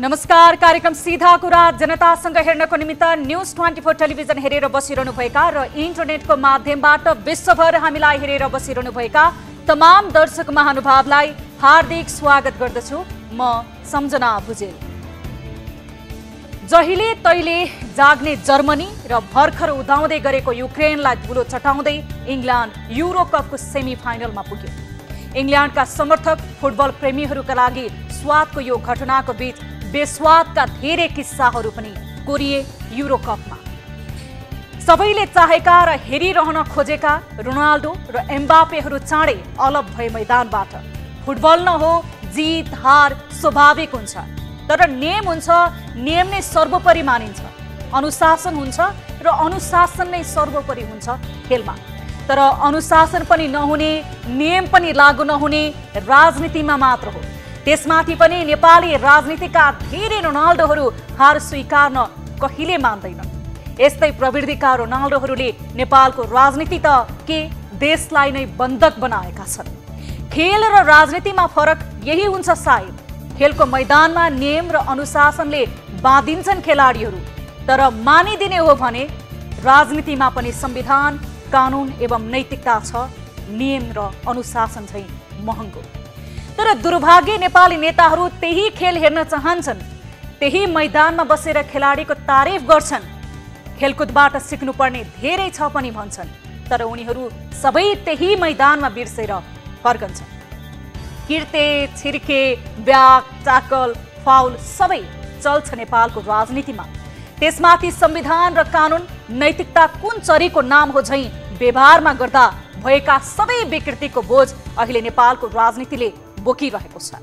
नमस्कार। कार्यक्रम सीधा कुरा जनतासँग हेर्नको निमित्त न्यूज 24 टेलिभिजन हेरेर बसिरहनु भएका र इन्टरनेटको माध्यमबाट विश्वभर हामीलाई हेरेर बसिरहनु भएका तमाम दर्शक महानुभावलाई हार्दिक स्वागत गर्दछु। म सम्झना भुजेल। जहिले तैले जाग्ने जर्मनी र भर्खर उदाउँदै गरेको युक्रेनलाई धुलो चटाउँदै इङ्ल्यान्ड युरो कपको सेमी फाइनलमा पुग्यो। इङ्ल्यान्डका समर्थक फुटबल प्रेमीहरूका लागि स्वादको यो घटनाको बीच बेस्वादका धेरै किस्साहरू पनि कोरिए युरो कपमा। सबैले चाहेका र हेरिरहन खोजेका रोनाल्डो र एम्बापेहरू चाँडै अलग भए मैदानबाट। फुटबल न हो, जित हार स्वाभाविक हुन्छ, तर नियम हुन्छ, नियम नै सर्वोपरि मानिन्छ। अनुशासन हुन्छ र अनुशासन नै सर्वोपरि हुन्छ खेलमा। तर अनुशासन पनि नहुने, नियम पनि लागू नहुने राजनीतिमा मात्र हो। त्यसमाथि पनि नेपाली राजनीतिका धेरै रोनाल्डोहरू हार स्वीकार्न कहिले मान्दैनन्। यस्तै प्रवृत्तिका रोनाल्डोहरूले नेपालको राजनीति त के देशलाई नै बन्धक बनाएका छन्। खेल र राजनीतिमा फरक यही हुन्छ सायद। खेलको मैदानमा नियम र अनुशासनले बाँधिन्छन् खेलाडीहरू, तर मानिदिने हो भने राजनीतिमा पनि संविधान, कानुन एवं नैतिकता छ। नियम र अनुशासन चाहिँ महँगो। तर दुर्भाग्य नेपाली नेताहरू त्यही खेल हेर्न चाहन्छन्, त्यही मैदानमा बसेर खेलाडीको तारिफ गर्छन्। खेलकुदबाट सिक्नुपर्ने धेरै छ पनि भन्छन्, तर उनीहरू सबै त्यही मैदानमा बिर्सेर फर्कन्छन्। किर्ते, छिर्के, ब्याग, टाकल, फाउल सबै चल्छ नेपालको राजनीतिमा। त्यसमाथि संविधान र कानुन, नैतिकता कुन चरीको नाम हो झैं व्यवहारमा गर्दा भएका सबै विकृतिको बोझ अहिले नेपालको राजनीतिले बोकिरहेको छ।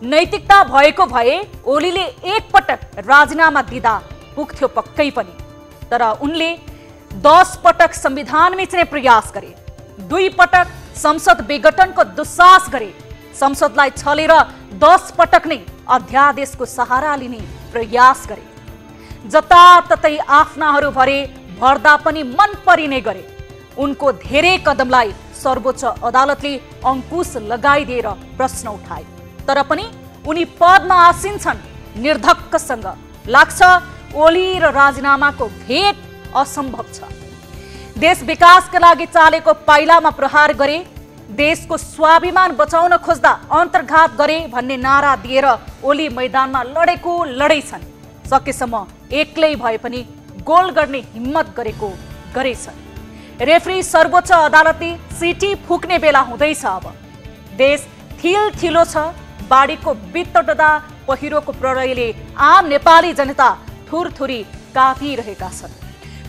नैतिकता भएको भए ओलीले एकपटक राजीनामा दिँदा पुग्थ्यो पक्कै पनि, तर उनले 10 पटक संविधान मिच्ने प्रयास गरे, 2 पटक संसद विघटनको दुस्साहस गरे, संसदलाई छलेर 10 पटक नै अध्यादेशको सहारा लिने प्रयास गरे। जताततै आफ्नाहरू भरे, भर्दा पनि मन परि नै गरे। उनको धेरै कदमलाई सर्वोच्च अदालतले अंकुश लगाइदिएर प्रश्न उठाए, तर पनि उनी पदमा आसीन छन्। निर्धक्कसँग लाग्छ ओली र राजीनामाको भेट असम्भव छ। देश विकासका लागि चालेको पाइलामा प्रहार गरे, देशको स्वाभिमान बचाउन खोज्दा अन्तर्घात गरे भन्ने नारा दिएर ओली मैदानमा लडेको लडै छन्। सकेसम्म एक्लै भए पनि गोल गर्ने हिम्मत गरेछन्। रेफ्री सर्वोच्च अदालतले सिटी फुक्ने बेला हुँदैछ। अब देश थिलो छ। बाढीको वित्तडदा पहिरोको प्रलयले आम नेपाली जनता थुरथुरी काटिरहेका छन्।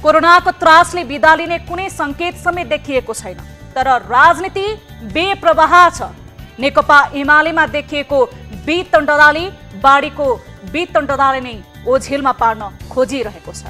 कोरोनाको त्रासले बिदा लिने कुनै संकेत समेत देखिएको छैन, तर राजनीति बेप्रवाह छ। नेकपा एमालेमा देखिएको वित्तडदाले बाढीको वित्तडदाले नै ओझेलमा पार्न खोजिरहेको छ।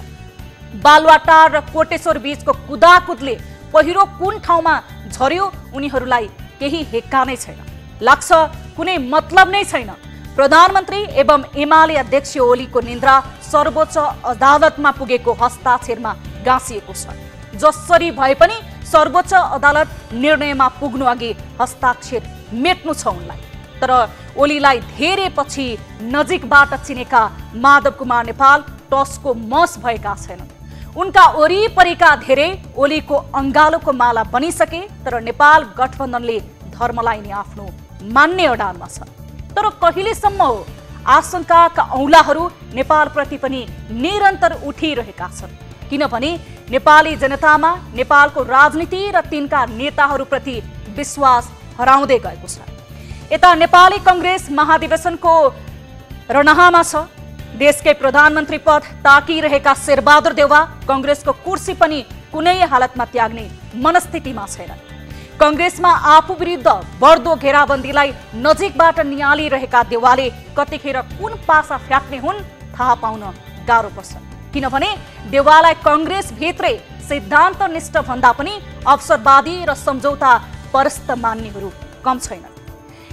बालुवाटार र कोटेश्वर बीचको कुदाकुदले पहिरो कुन ठाउँमा झर्यो उनीहरूलाई केही हेक्का नै छैन। लाग्छ कुनै मतलब नै छैन। प्रधानमन्त्री एवं एमाले अध्यक्ष ओलीको निन्द्रा सर्वोच्च अदालतमा पुगेको हस्ताक्षरमा गाँसिएको छ। जसरी भए पनि सर्वोच्च अदालत निर्णयमा पुग्नु अघि हस्ताक्षर मेट्नु छ उनलाई। तर ओलीलाई धेरै पछि नजिकबाट चिनेका माधव कुमार नेपाल टसको मस भएका छैनन्। उनका वरिपरिका धेरै ओलीको अंगालोको माला बनिसके, तर नेपाल गठबन्धनले धर्मलाई नै आफ्नो मान्ने अडानमा छ। तर कहिलेसम्म हो? आशंकाका औंलाहरू नेपालप्रति पनि निरन्तर उठिरहेका छन्, किनभने नेपाली जनतामा नेपालको राजनीति र तिनका नेताहरूप्रति विश्वास हराउँदै गएको छ। यता नेपाली कांग्रेस महाधिवेशनको रणहामा छ। देशकै प्रधानमन्त्री पद ताकिरहेका शेरबहादुर देउवा कांग्रेसको कुर्सी पनि कुनै हालतमा त्याग्ने मनस्थितिमा छैनन्। कांग्रेसमा आफू विरुद्ध बढ्दो घेराबन्दीलाई नजिकबाट नियालिरहेका देउवाले कतिखेर कुन पासा फ्याक्ने हुन् थाहा पाउन गाह्रो पर्छ, किनभने देउवालाई कांग्रेस भित्रै सिद्धान्तनिष्ठ भन्दा पनि अवसरवादी र सम्झौता परस्त मान्नेहरू कम छैनन्।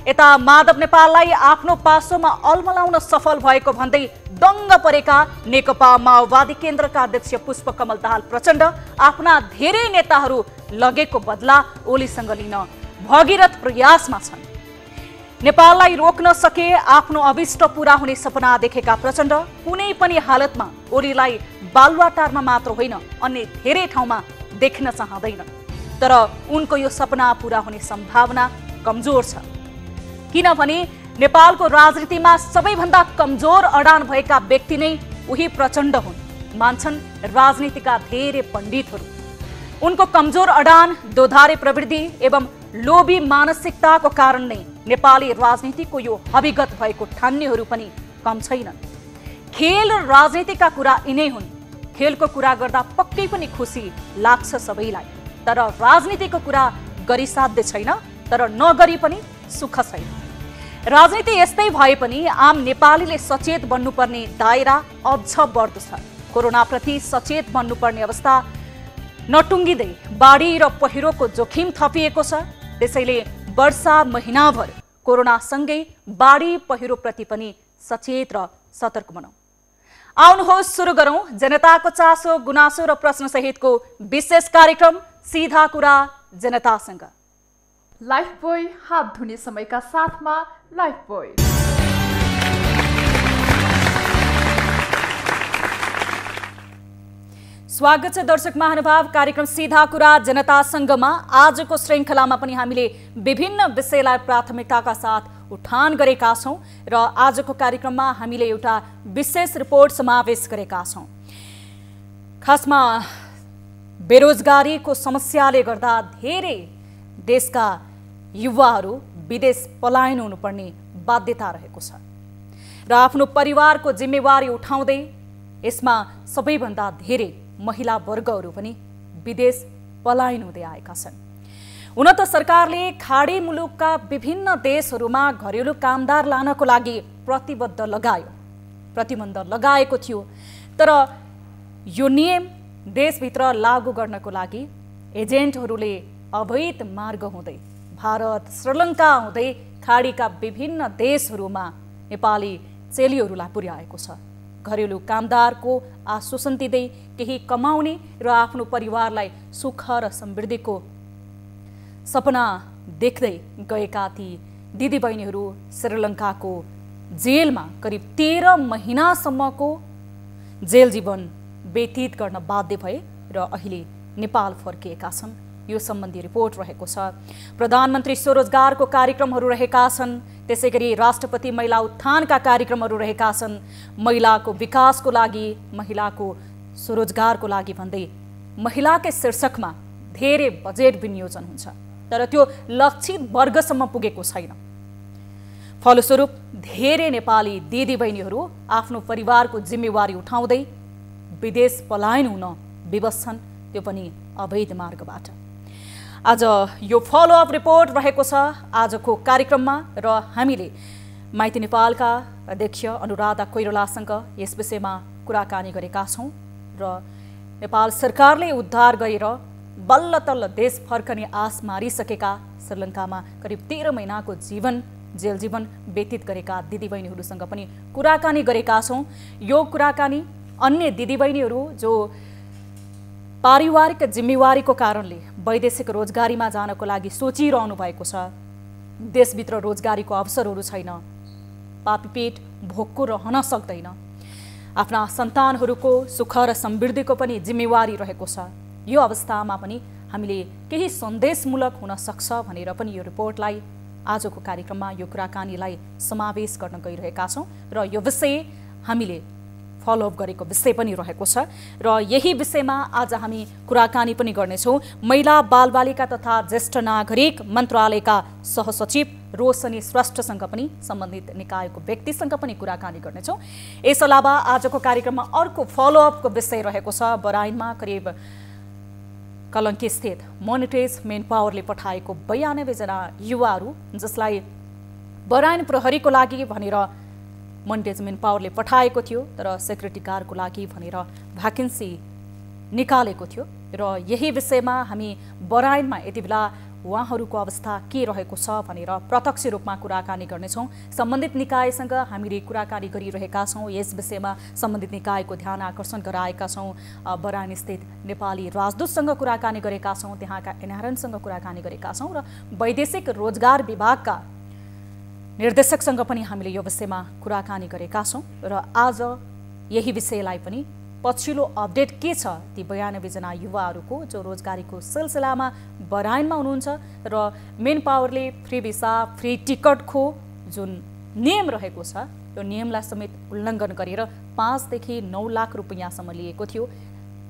यता माधव नेपाललाई आफ्नो पासोमा अल्मलाउन सफल भएको भन्दै दङ्ग परेका नेकपा माओवादी केन्द्रका अध्यक्ष पुष्पकमल दाहाल प्रचण्ड आफ्ना धेरै नेताहरू लगेको बदला ओलीसँग लिन भगीरथ प्रयासमा छन्। नेपाललाई रोक्न सके आफ्नो अभिष्ट पूरा हुने सपना देखेका प्रचण्ड कुनै पनि हालतमा ओलीलाई बालुवाटारमा मात्र होइन अन्य धेरै ठाउँमा देख्न चाहँदैन। तर उनको यो सपना पूरा हुने सम्भावना कमजोर छ, किनभने नेपालको राजनीतिमा सबैभन्दा कमजोर अडान भएका व्यक्ति नै उही प्रचण्ड हुन्, मान्छन् राजनीतिका धेरै पण्डितहरू। उनको कमजोर अडान, दोधारे प्रवृत्ति एवं लोभी मानसिकताको कारण नै नेपाली राजनीतिको यो हविगत भएको ठान्नेहरू पनि कम छैनन्। खेल र राजनीतिका कुरा यिनै हुन्। खेलको कुरा गर्दा पक्कै पनि खुसी लाग्छ सबैलाई, तर राजनीतिको कुरा गरिसाध्य छैन, तर नगरी पनि सुख छैन। राजनीति यस्तै भए पनि आम नेपालीले सचेत बन्नुपर्ने दायरा अझ बढ्दो छ। कोरोनाप्रति सचेत बन्नुपर्ने अवस्था नटुङ्गिँदै बाढी र पहिरोको जोखिम थपिएको छ। त्यसैले वर्षा महिनाभर कोरोनासँगै बाढी पहिरोप्रति पनि सचेत र सतर्क बनौं। आउनुहोस् सुरु गरौं जनताको चासो, गुनासो र प्रश्न सहितको विशेष कार्यक्रम सीधा कुरा जनतासँग। लाइफबोय हात धुने समयका साथमा लाइफबोय। स्वागत छ दर्शक महानुभाव, कार्यक्रम सीधा कुरा जनतासँगमा। आजको श्रृङ्खलामा पनि हामीले विभिन्न विषयलाई प्राथमिकताका साथ उठान गरेका छौं र आजको कार्यक्रममा हामीले एउटा विशेष रिपोर्ट समावेश गरेका छौं। खासमा बेरोजगारीको समस्याले गर्दा धेरै देशका युवाहरू विदेश पलायन हुनुपर्ने बाध्यता रहेको छ र आफ्नो परिवारको जिम्मेवारी उठाउँदै यसमा सबैभन्दा धेरै महिला वर्गहरू पनि विदेश पलायन हुँदै आएका छन्। हुन त सरकारले खाडी मुलुकका विभिन्न देशहरूमा घरेलु कामदार लानको लागि प्रतिबन्ध लगाएको थियो, तर यो नियम देशभित्र लागू गर्नको लागि एजेन्टहरूले अवैध मार्ग हुँदै भारत, श्रीलङ्का हुँदै खाडीका विभिन्न देशहरूमा नेपाली चेलीहरूलाई पुर्याएको छ। घरेलु कामदारको आश्वासन दिँदै केही कमाउने र आफ्नो परिवारलाई सुख र समृद्धिको सपना देख्दै गएका ती दिदीबहिनीहरू श्रीलङ्काको जेलमा करिब 13 महिनासम्मको जेल जीवन व्यतीत गर्न बाध्य भए र अहिले नेपाल फर्किएका छन्। यो सम्बन्धी रिपोर्ट रहेको छ। प्रधानमन्त्री स्वरोजगारको कार्यक्रमहरू रहेका छन्, त्यसैगरी राष्ट्रपति महिला उत्थानका कार्यक्रमहरू रहेका छन्। महिलाको विकासको लागि, महिलाको स्वरोजगारको लागि भन्दै महिलाकै शीर्षकमा धेरै बजेट विनियोजन हुन्छ, तर त्यो लक्षित वर्गसम्म पुगेको छैन। फलस्वरूप धेरै नेपाली दिदीबहिनीहरू आफ्नो परिवारको जिम्मेवारी उठाउँदै विदेश पलायन हुन विवश छन्, त्यो पनि अवैध मार्गबाट। आज यो फलोअप रिपोर्ट रहेको छ आजको कार्यक्रममा र हामीले माइती नेपालका अध्यक्ष अनुराधा कोइरालासँग यस विषयमा कुराकानी गरेका छौं र नेपाल सरकारले उद्धार गरेर बल्ल तल्ल देश फर्कने आश मारिसकेका श्रीलङ्कामा करिब 13 महिनाको जेल जीवन व्यतीत गरेका दिदीबहिनीहरूसँग पनि कुराकानी गरेका छौं। यो कुराकानी अन्य दिदीबहिनीहरू जो पारिवारिक जिम्मेवारीको कारणले वैदेशिक रोजगारीमा जानको लागि सोचिरहनु भएको छ, देशभित्र रोजगारीको अवसरहरू छैन, पापीपेट भोकको रहन सक्दैन, आफ्ना सन्तानहरूको सुख र समृद्धिको पनि जिम्मेवारी रहेको छ। यो अवस्थामा पनि हामीले केही सन्देशमूलक हुन सक्छ भनेर पनि यो रिपोर्टलाई आजको कार्यक्रममा यो कुराकानीलाई समावेश गर्न गइरहेका छौं र यो विषय हामीले फलोअप गरेको विषय पनि रहेको छ र यही विषयमा आज हामी कुराकानी पनि गर्नेछौं। महिला बालबालिका तथा ज्येष्ठ नागरिक मन्त्रालयका सहसचिव रोशनी श्रेष्ठसँग पनि सम्बन्धित निकायको व्यक्तिसँग पनि कुराकानी गर्नेछौं। यस अलावा आजको कार्यक्रममा अर्को फलोअपको विषय रहेको छ। बराइनमा करिब कलङ्की स्थित मोनिटेज मेन पावरले पठाएको 92 जना युवाहरू, जसलाई बराइन प्रहरीको लागि भनेर मोनिटेज मेन पावरले पठाएको थियो, तर सेक्युरिटी गार्डको लागि भनेर भ्याकेन्सी निकालेको थियो र यही विषयमा हामी बराइनमा यति बेला उहाँहरूको अवस्था के रहेको छ भनेर प्रत्यक्ष रूपमा कुराकानी गर्नेछौं। सम्बन्धित निकायसँग हामीले कुराकानी गरिरहेका छौं। यस विषयमा सम्बन्धित निकायको ध्यान आकर्षण गराएका छौं। बराइन स्थित नेपाली राजदूतसँग कुराकानी गरेका छौं, त्यहाँका एनआरएनसँग कुराकानी गरेका छौं र वैदेशिक रोजगार विभागका निर्देशकसँग पनि हामीले यो विषयमा कुराकानी गरेका छौँ र आज यही विषयलाई पनि पछिल्लो अपडेट के छ ती 92 जना युवाहरूको जो रोजगारीको सिलसिलामा बराइनमा हुनुहुन्छ र मेन पावरले फ्री भिसा फ्री टिकटको जुन नियम रहेको छ यो नियमलाई समेत उल्लङ्घन गरेर 5 देखि 9 लाख रुपैयाँसम्म लिएको थियो।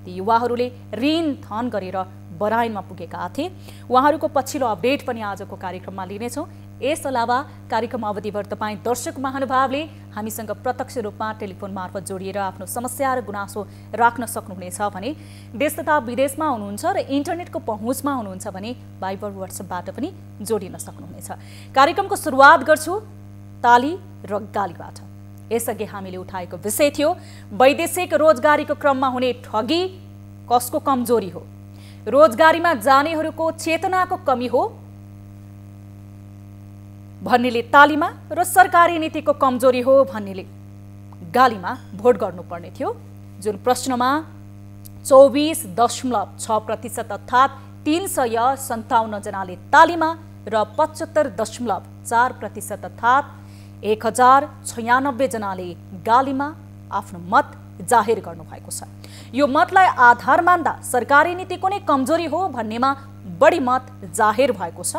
ती युवाहरूले ऋण धन गरेर बराइनमा पुगेका थिए। उहाँहरूको पछिल्लो अपडेट पनि आजको कार्यक्रममा लिनेछौँ। यस अलावा कार्यक्रम अवधिभर तपाईँ दर्शक महानुभावले हामीसँग प्रत्यक्ष रूपमा टेलिफोन मार्फत जोडिएर आफ्नो समस्या र गुनासो राख्न सक्नुहुनेछ भने देश तथा विदेशमा हुनुहुन्छ र इन्टरनेटको पहुँचमा हुनुहुन्छ भने भाइबर व्हाट्सएपबाट पनि जोडिन सक्नुहुनेछ। कार्यक्रमको सुरुवात गर्छु ताली र गालीबाट। यसअघि हामीले उठाएको विषय थियो वैदेशिक रोजगारीको क्रममा हुने ठगी कसको कमजोरी हो, रोजगारीमा जानेहरूको चेतनाको कमी हो भन्नेले तालीमा र सरकारी नीतिको कमजोरी हो भन्नेले गालीमा भोट गर्नुपर्ने थियो। जुन प्रश्नमा 24.6% अर्थात् 357 जनाले तालीमा र 75.4% अर्थात् 1096 जनाले गालीमा आफ्नो मत जाहेर गर्नुभएको छ। यो मतलाई आधार मान्दा सरकारी नीतिको नै कमजोरी हो भन्नेमा बढी मत जाहेर भएको छ।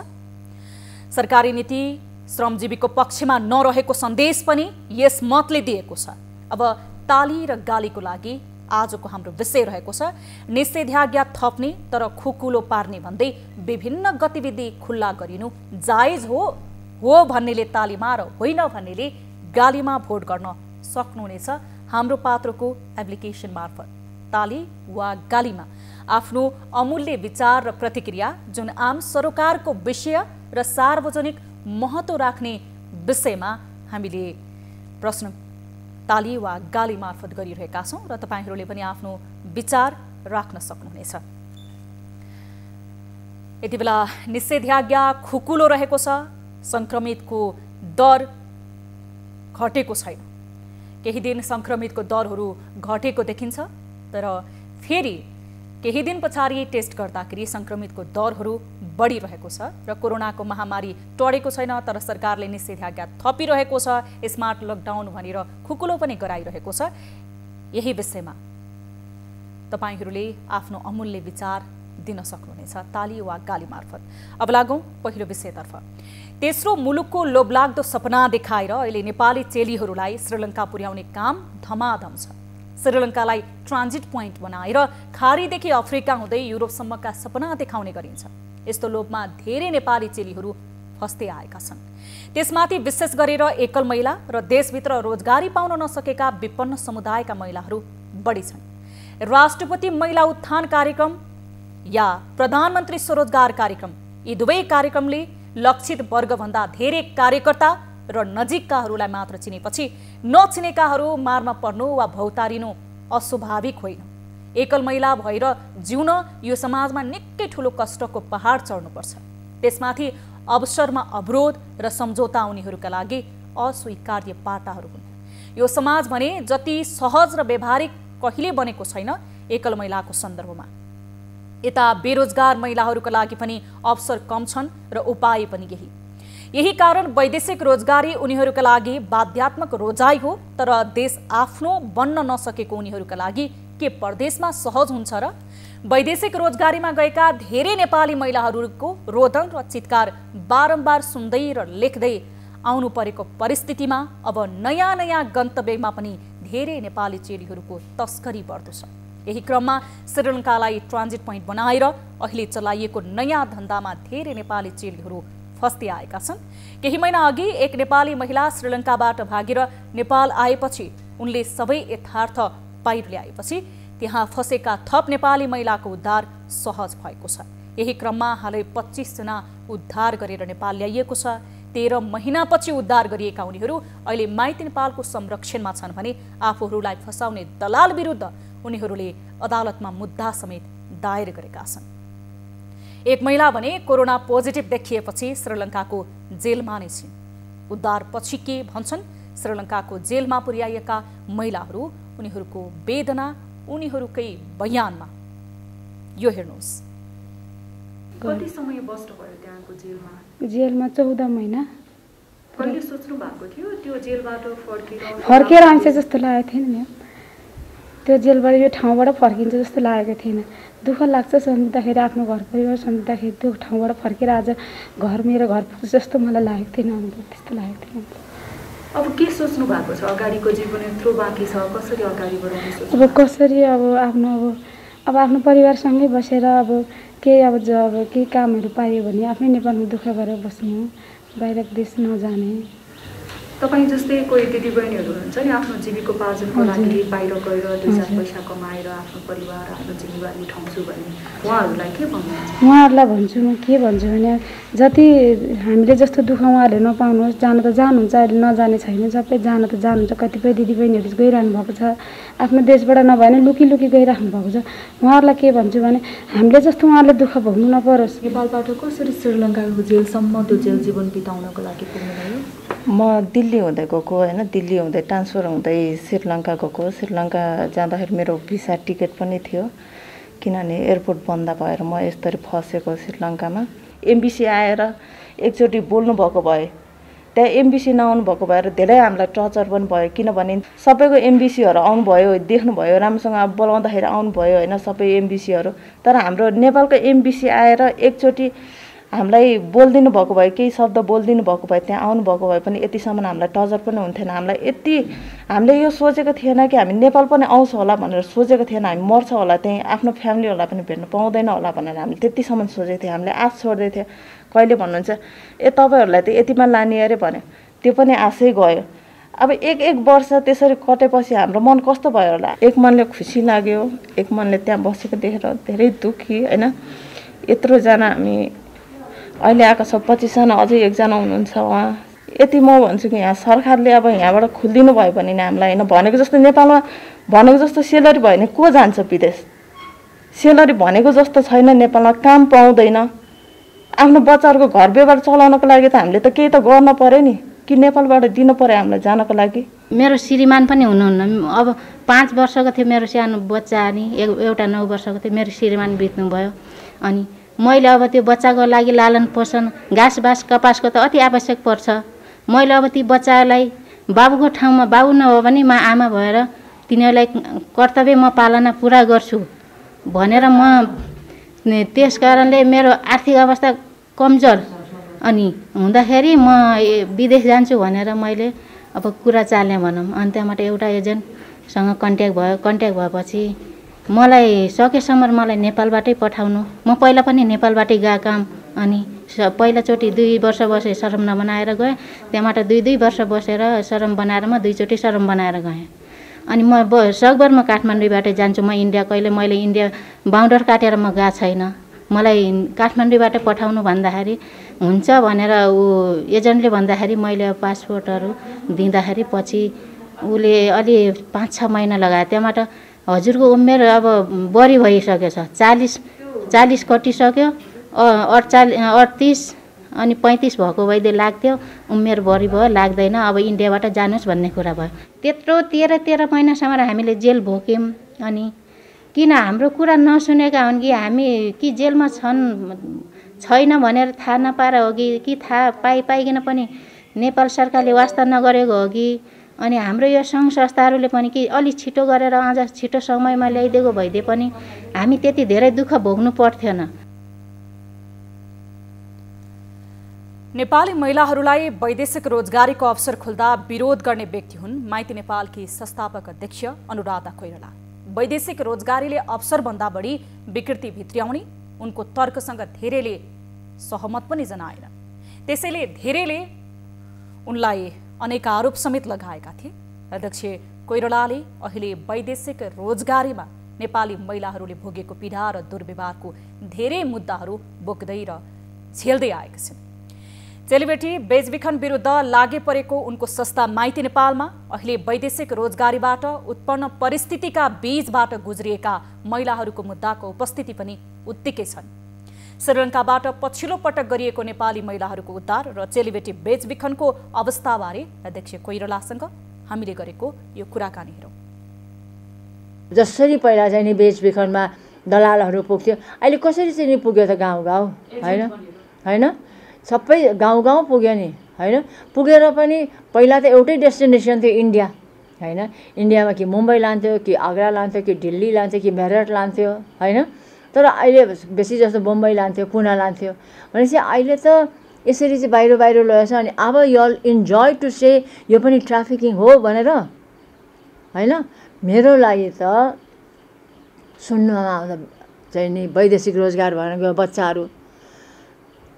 सरकारी नीति श्रमजीवीको पक्षमा नरहेको सन्देश पनि यस मतले दिएको छ। अब ताली र गालीको लागि आजको हाम्रो विषय रहेको छ निषेधाज्ञा थप्ने तर खुकुलो पार्ने भन्दै विभिन्न गतिविधि खुल्ला गरिनु जायज हो भन्नेले तालीमा र होइन भन्नेले गालीमा भोट गर्न सक्नुहुनेछ। हाम्रो पात्रको एप्लिकेसन मार्फत ताली वा गालीमा आफ्नो अमूल्य विचार र प्रतिक्रिया जुन आम सरोकारको विषय र सार्वजनिक महत्त्व राख्ने विषयमा हामीले प्रश्न ताली वा गाली मार्फत गरिरहेका छौँ र तपाईँहरूले पनि आफ्नो विचार राख्न सक्नुहुनेछ। यति बेला निषेधाज्ञा खुकुलो रहेको छ। संक्रमितको दर घटेको छैन। केही दिन संक्रमितको दरहरू घटेको देखिन्छ तर फेरि केही दिन पछाडि टेस्ट गर्दाखेरि संक्रमितको दरहरू बढिरहेको छ र कोरोनाको महामारी टडेको छैन तर सरकारले निषेधाज्ञा थपिरहेको छ। स्मार्ट लकडाउन भनेर खुकुलो पनि गराइरहेको छ। यही विषयमा तपाईँहरूले आफ्नो अमूल्य विचार दिन सक्नुहुनेछ ताली वा गाली मार्फत। अब लागौँ पहिलो विषयतर्फ। तेस्रो मुलुकको लोभलाग्दो सपना देखाएर अहिले नेपाली चेलीहरूलाई श्रीलङ्का पुर्याउने काम धमाधम छ। श्रीलङ्कालाई ट्रान्जिट पोइन्ट बनाएर खाडीदेखि अफ्रिका हुँदै युरोपसम्मका सपना देखाउने गरिन्छ। यस्तो लोभमा धेरै नेपाली चेलीहरू फस्दै आएका छन्। त्यसमाथि विशेष गरेर एकल महिला र देशभित्र रोजगारी पाउन नसकेका विपन्न समुदायका महिलाहरू बढी छन्। राष्ट्रपति महिला उत्थान कार्यक्रम या प्रधानमन्त्री स्वरोजगार कार्यक्रम यी दुवै कार्यक्रमले लक्षित वर्गभन्दा धेरै कार्यकर्ता र नजिककाहरूलाई मात्र चिनेपछि नचिनेकाहरू मारमा पर्नु वा भौतारिनु अस्वाभाविक होइन। एकल महिला भएर जिउन यो समाजमा निकै ठुलो कष्टको पहाड चढ्नुपर्छ। त्यसमाथि अवसरमा अवरोध र सम्झौता उनीहरूका लागि अस्वीकार्य पाटाहरू हुन्। यो समाज भने जति सहज र व्यवहारिक कहिले बनेको छैन एकल महिलाको सन्दर्भमा। यता बेरोजगार महिलाहरूका लागि पनि अवसर कम छन् र उपाय पनि यही कारण वैदेशिक रोजगारी उनीहरूका लागि बाध्यात्मक रोजाइ हो तर देश आफ्नो बन्न नसकेको उनीहरूका लागि के परदेशमा सहज हुन्छ र? वैदेशिक रोजगारीमा गएका धेरै नेपाली महिलाहरूको रोदन र चित्कार बारम्बार सुन्दै र लेख्दै आउनु परेको परिस्थितिमा अब नयाँ गन्तव्यमा पनि धेरै नेपाली चेलीहरूको तस्करी बढ्दो छ। यही क्रममा श्रीलङ्कालाई ट्रान्जिट पोइन्ट बनाएर अहिले चलाइएको नयाँ धन्दामा धेरै नेपाली चेलीहरू फस्दै आएका छन्। केही महिना अघि एक नेपाली महिला श्रीलङ्काबाट भागेर नेपाल आएपछि उनले सबै यथार्थ बाहिर ल्याएपछि त्यहाँ फसेका थप नेपाली महिलाको उद्धार सहज भएको छ। यही क्रममा हालै 25 जना उद्धार गरेर नेपाल ल्याइएको छ। 13 महिनापछि उद्धार गरिएका उनीहरू अहिले माइती नेपालको संरक्षणमा छन् भने आफूहरूलाई फसाउने दलाल विरुद्ध उनीहरूले अदालतमा मुद्दा समेत दायर गरेका छन्। एक महिला भने कोरोना पोजिटिभ देखिएपछि श्रीलङ्काको जेलमा नै छिन्। उद्धार पछि के भन्छन् श्रीलङ्काको जेलमा पुर्याइएका महिलाहरू, उनीहरूको वेदना उनीहरूकै बयानमा। यो हेर्नुहोस्। कति समय बस्नुभयो त्यहाँको जेलमा? जेलमा 14 महिना। कहिले सोच्नु भएको थियो त्यो जेलबाट फर्केर आउँछ जस्तो लागेको थिएन म्याम। त्यो जेलबाट यो ठाउँबाट फर्किन्छ जस्तो लागेको थिएन। दुःख लाग्छ सम्झिँदाखेरि, आफ्नो घर परिवार सम्झिँदाखेरि त्यो ठाउँबाट फर्केर आज मेरो घर पुग्छ जस्तो मलाई लागेको थिएन। त्यस्तो लागेको थिएन। अब के सोच्नु भएको छ? अगाडिको जीवन यत्रो बाँकी छ, कसरी अगाडि बढाउने सोच्नु? अब कसरी अब आफ्नो परिवारसँगै बसेर केही कामहरू पायो भने आफ्नै नेपालमा दुःख गरेर बस्नु, बाहिर देश नजाने। तपाईँ जस्तै कोही दिदीबहिनीहरू हुनुहुन्छ नि, आफ्नो जीविकोपार्जनको लागि बाहिर गएर 2-4 पैसा कमाएर आफ्नो परिवार, आफ्नो जिम्मेवारी उठाउँछु भने उहाँहरूलाई के भन्नुहुन्छ? उहाँहरूलाई म के भन्छु भने जति हामीले जस्तो दुःख उहाँहरूले नपाउनुहोस्। जान त जानुहुन्छ, अहिले नजाने छैन, सबै जान त जानुहुन्छ। कतिपय दिदीबहिनीहरू गइरहनु भएको छ, आफ्नो देशबाट नभए पनि लुकी गइराख्नु भएको छ। उहाँहरूलाई के भन्छु भने हामीले जस्तो उहाँहरूले दुःख भोग्नु नपरोस्। नेपालबाट कसरी श्रीलङ्काको जेलसम्म त्यो जेल जीवन बिताउनको लागि पुग्नुभयो? म दिल्ली हुँदै गएको होइन, दिल्ली हुँदै ट्रान्सफर हुँदै श्रीलङ्का गएको। श्रीलङ्का जाँदाखेरि मेरो भिसा टिकट पनि थियो, किनभने एयरपोर्ट बन्द भएर म यसरी फसेको श्रीलङ्कामा। एमबिसी आएर एकचोटि बोल्नु भएको भए, त्यहाँ एमबिसी नआउनु भएको भएर धेरै हामीलाई टर्चर पनि भयो। किनभने सबैको एमबिसीहरू आउनुभयो, देख्नुभयो, राम्रोसँग बोलाउँदाखेरि आउनुभयो होइन सबै एमबिसीहरू। तर हाम्रो नेपालको एमबिसी आएर एकचोटि हामीलाई बोलिदिनु भएको भए, केही शब्द बोलिदिनु भएको भए, त्यहाँ आउनु भएको भए पनि यतिसम्म हामीलाई टर्चर पनि हुन्थेन। हामीले यो सोचेको थिएन कि हामी नेपाल पनि आउँछ होला भनेर सोचेको थिएन। हामी मर्छ होला, त्यहीँ आफ्नो फ्यामिलीहरूलाई पनि भेट्नु पाउँदैन होला भनेर हामीले त्यतिसम्म सोचेको थियौँ। हामीले आश छोड्दै थियो। कहिले भन्नुहुन्छ तपाईँहरूलाई त यतिमा लाने अरे भन्यो, त्यो पनि आशै गयो। अब एक वर्ष त्यसरी कटेपछि हाम्रो मन कस्तो भयो होला? एक मनले खुसी लाग्यो, एक मनले त्यहाँ बसेको देखेर धेरै दुःखी होइन। यत्रोजना हामी अहिले आएको छ, 25जना, अझै 1जना हुनुहुन्छ उहाँ। यति म भन्छु कि यहाँ सरकारले अब यहाँबाट खोलिदिनु भयो भने नि हामीलाई होइन, भनेको जस्तो नेपालमा भनेको जस्तो सेलरी भयो भने को जान्छ विदेश? सेलरी भनेको जस्तो छैन नेपालमा, काम पाउँदैन। आफ्नो बच्चाहरूको घर व्यवहार चलाउनको लागि त हामीले त केही त गर्न पर्यो नि, कि नेपालबाट दिनु पर्यो हामीलाई जानको लागि? मेरो श्रीमान पनि हुनुहुन्न। अब 5 वर्षको थियो मेरो सानो बच्चा, अनि एउटा 9 वर्षको थियो मेरो श्रीमान बित्नुभयो। अनि मैले अब त्यो बच्चाको लागि लालन पोषण, घाँस बाँस कपासको त अति आवश्यक पर्छ। मैले अब ती बच्चालाई बाबुको ठाउँमा बाबु नभए पनि म आमा भएर तिनीहरूलाई कर्तव्य म पालना पुरा गर्छु भनेर म त्यस कारणले मेरो आर्थिक अवस्था कमजोर अनि हुँदाखेरि म विदेश जान्छु भनेर मैले अब कुरा चालेँ भनौँ। अनि त्यहाँबाट एउटा एजेन्टसँग कन्ट्याक्ट भएपछि मलाई सकेसम्म मलाई नेपालबाटै पठाउनु। म पहिला पनि नेपालबाटै गएको काम, अनि पहिलाचोटि 2 वर्ष बसेँ, शरम नबनाएर गएँ। त्यहाँबाट 2 वर्ष बसेर शरम बनाएर म 2 चोटि शरम बनाएर गएँ। अनि म सकभर म काठमाडौँबाटै जान्छु। म मैले इन्डिया बाउन्डर काटेर म गएको छैन। मलाई काठमाडौँबाट पठाउनु भन्दाखेरि हुन्छ भनेर एजेन्टले भन्दाखेरि मैले पासपोर्टहरू दिँदाखेरि पछि उसले अलि 5-6 महिना लगायो। त्यहाँबाट हजुरको उमेर अब बढी भइसकेको छ, 40 कटिसक्यो, 38 अनि 35 भएको भइदिए लाग्थ्यो, उमेर बढी भयो, लाग्दैन, अब इन्डियाबाट जानुहोस् भन्ने कुरा भयो। त्यत्रो 13 महिनासम्म हामीले जेल भोग्यौँ। अनि किन हाम्रो कुरा नसुनेका हुन् कि जेलमा छैन भनेर थाहा नपाएर हो कि थाहा पाइकन पनि नेपाल सरकारले वास्ता नगरेको हो कि? अनि हाम्रो यो सङ्घ संस्थाहरूले पनि कि अलि छिटो गरेर अझ छिटो समयमा ल्याइदिएको भइदिए पनि हामी त्यति धेरै दुःख भोग्नु पर्थेन। नेपाली महिलाहरूलाई वैदेशिक रोजगारीको अवसर खुल्दा विरोध गर्ने व्यक्ति हुन् माइती नेपालकी संस्थापक अध्यक्ष अनुराधा कोइराला। वैदेशिक रोजगारीले अवसरभन्दा बढी विकृति भित्र्याउने उनको तर्कसँग धेरैले सहमत पनि जनाएनन्। त्यसैले धेरैले उनलाई अनेक आरोप समेत लगाएका थिए। अध्यक्ष कोइरालाले अहिले वैदेशिक रोजगारीमा नेपाली महिलाहरूले भोगेको पीडा र दुर्व्यवहारको धेरै मुद्दाहरू बोक्दै र झेल्दै आएका छन्। चेलीबेटी बेचबिखन विरुद्ध लागे परेको उनको संस्था माइती नेपालमा अहिले वैदेशिक रोजगारीबाट उत्पन्न परिस्थितिका बीचबाट गुज्रिएका महिलाहरूको मुद्दाको उपस्थिति पनि उत्तिकै छन्। श्रीलङ्काबाट पछिल्लो पटक गरिएको नेपाली महिलाहरूको उद्धार र चेलीबेटी बेचबिखनको अवस्थाबारे अध्यक्ष कोइरालासँग हामीले गरेको यो कुराकानी हेरौँ। जसरी पहिला चाहिँ नि बेचबिखनमा दलालहरू पुग्थ्यो, अहिले कसरी चाहिँ नि पुग्यो त गाउँ होइन? सबै गाउँ गाउँ पुग्यो नि हैन। पुगेर पनि पहिला त एउटै डेस्टिनेसन थियो इन्डिया हैन। इन्डियामा कि मुम्बई लान्थ्यो कि आग्रा लान्थ्यो कि दिल्ली लान्थ्यो कि मेरठ लान्थ्यो हैन। तर अहिले बेसी जस्तो बम्बई लान्थ्यो, पुना लान्थ्यो। भनेपछि अहिले त यसरी चाहिँ बाहिर बाहिर लगेछ। अनि अब you all enjoy to say यो पनि ट्राफिकिङ हो भनेर हैन। मेरो लागि त सुन्नुमा आउँदा चाहिँ नि वैदेशिक रोजगार भनेर गयो बच्चाहरू।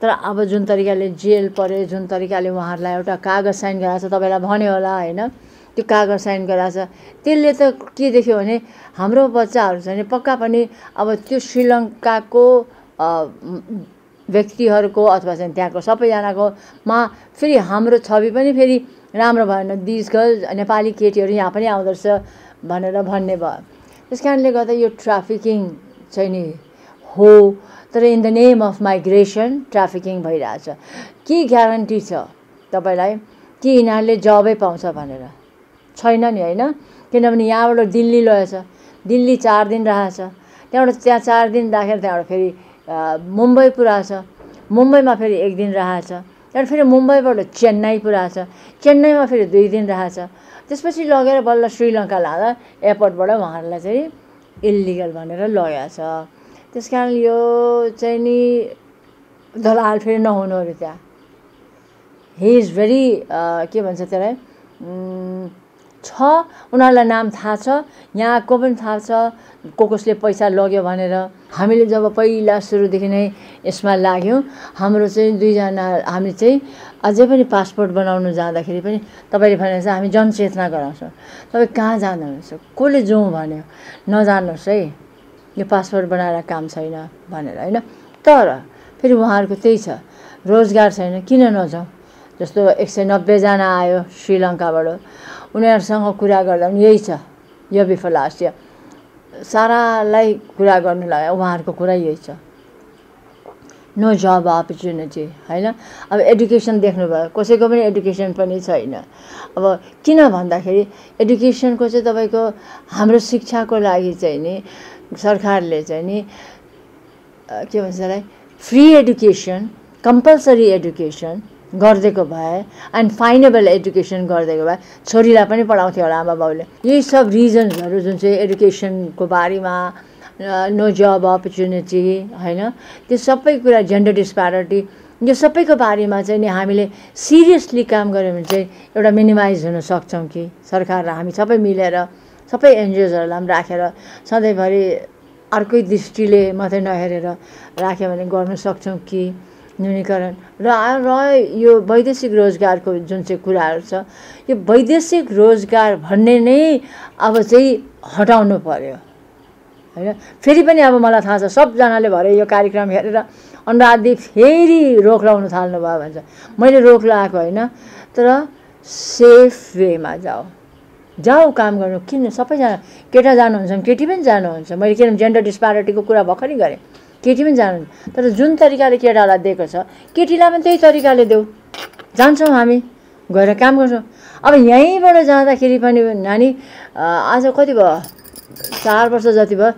तर अब जुन तरिकाले जेल परे, जुन तरिकाले उहाँहरूलाई एउटा कागज साइन गराएको छ, तपाईँलाई भन्यो होला हैन, त्यो कागज साइन गराएको छ, त्यसले त के देख्यो भने हाम्रो बच्चाहरू चाहिँ पक्का पनि अब त्यो श्रीलङ्काको व्यक्तिहरूको अथवा चाहिँ त्यहाँको सबैजनाको मा फेरि हाम्रो छवि पनि फेरि राम्रो भएन। दिस गर्ल्स नेपाली केटीहरू यहाँ पनि आउँदो रहेछ भनेर भन्ने भयो। त्यस कारणले गर्दा यो ट्राफिकिङ चाहिँ नि हो। तर in the name of migration trafficking भइरहेछ। के ग्यारेन्टी छ तपाईँलाई कि यिनीहरूले जबै पाउँछ भनेर? छैन नि हैन। किनभने यहाँबाट दिल्ली लगेछ, दिल्ली 4 दिन राखेछ, त्यहाँबाट त्यहाँ 4 दिन राखेर त्यहाँबाट फेरि मुम्बई पुऱ्याएछ, मुम्बईमा फेरि 1 दिन राखेछ, त्यहाँबाट फेरि मुम्बईबाट चेन्नई पुऱ्याएछ, चेन्नईमा फेरि 2 दिन राखेछ। त्यसपछि लगेर बल्ल श्रीलङ्का लाँदा एयरपोर्टबाट उहाँहरूलाई चाहिँ इल्लिगल भनेर लगेछ। त्यस कारण यो चाहिँ नि दलाल फेरि नहुनु अरे त्यहाँ। हि इज भेरी के भन्छ त्यसलाई छ, उनीहरूलाई नाम थाहा छ, यहाँको पनि थाहा छ कसले पैसा लग्यो भनेर। हामीले जब पहिला सुरुदेखि नै यसमा लाग्यौँ, हाम्रो चाहिँ 2 जना हामी चाहिँ अझै पनि पासपोर्ट बनाउनु जाँदाखेरि पनि तपाईँले भने चाहिँ हामी जनचेतना गराउँछौँ। तपाईँ कहाँ जानुहुन्छ, कसले जाउँ भन्यो, नजानुहोस् है, यो पासपोर्ट बनाएर काम छैन भनेर हैन। तर फेरि उहाँहरूको त्यही छ, रोजगार छैन, किन नजाउँ? जस्तो 190 जना आयो श्रीलङ्काबाट, उनीहरूसँग कुरा गर्दा पनि यही छ। यो बिफोर लास्ट इयर सारालाई कुरा गर्नु लाग्यो, उहाँहरूको कुरा यही छ, नो जब अपर्च्युनिटी हैन। अब एडुकेसन देख्नुभयो, कसैको पनि एडुकेसन पनि छैन। अब किन भन्दाखेरि एडुकेसनको चाहिँ तपाईँको हाम्रो शिक्षाको लागि चाहिँ नि सरकारले चाहिँ नि के भन्छ त्यसलाई फ्री एडुकेसन, कम्पलसरी एडुकेसन गरिदिएको भए एन्ड फाइनेबल एडुकेसन गरिदिएको भए छोरीलाई पनि पढाउँथ्यो होला आमा बाउले। यही सब रिजन्सहरू जुन चाहिँ एडुकेसनको बारेमा, नो जब अपर्च्युनिटी हैन, त्यो सबै कुरा, जेन्डर डिस्प्यारिटी, यो सबैको बारेमा चाहिँ नि हामीले सिरियसली काम गऱ्यौँ भने चाहिँ एउटा मिनिमाइज हुन सक्छौँ कि सरकार र हामी सबै मिलेर सबै एनजिओजहरूलाई पनि राखेर सधैँभरि अर्कै दृष्टिले मात्रै नहेरेर राख्यो भने गर्न सक्छौँ कि न्यूनीकरण। र यो वैदेशिक रोजगारको जुन चाहिँ कुराहरू छ, यो वैदेशिक रोजगार भन्ने नै अब चाहिँ हटाउनु पर्यो हैन। फेरि पनि अब मलाई थाहा छ सबजनाले भरे यो कार्यक्रम हेरेर अनुराधले फेरि रोक लगाउनु थाल्नु भयो भन्छ। मैले रोक लगाएको होइन, तर सेफ वेमा जाऊ काम गर्नु। किन सबैजना केटा जानुहुन्छ, केटी पनि जानुहुन्छ। मैले किन जेन्डर डिस्प्यारिटीको कुरा भर्खरै गरेँ, केटी पनि जानुहुन्छ। तर जुन तरिकाले केटालाई दिएको छ, केटीलाई पनि त्यही तरिकाले देऊ। जान्छौँ हामी, गएर काम गर्छौँ। अब यहीँबाट जाँदाखेरि पनि नानी आज कति भयो, 4 वर्ष जति भयो,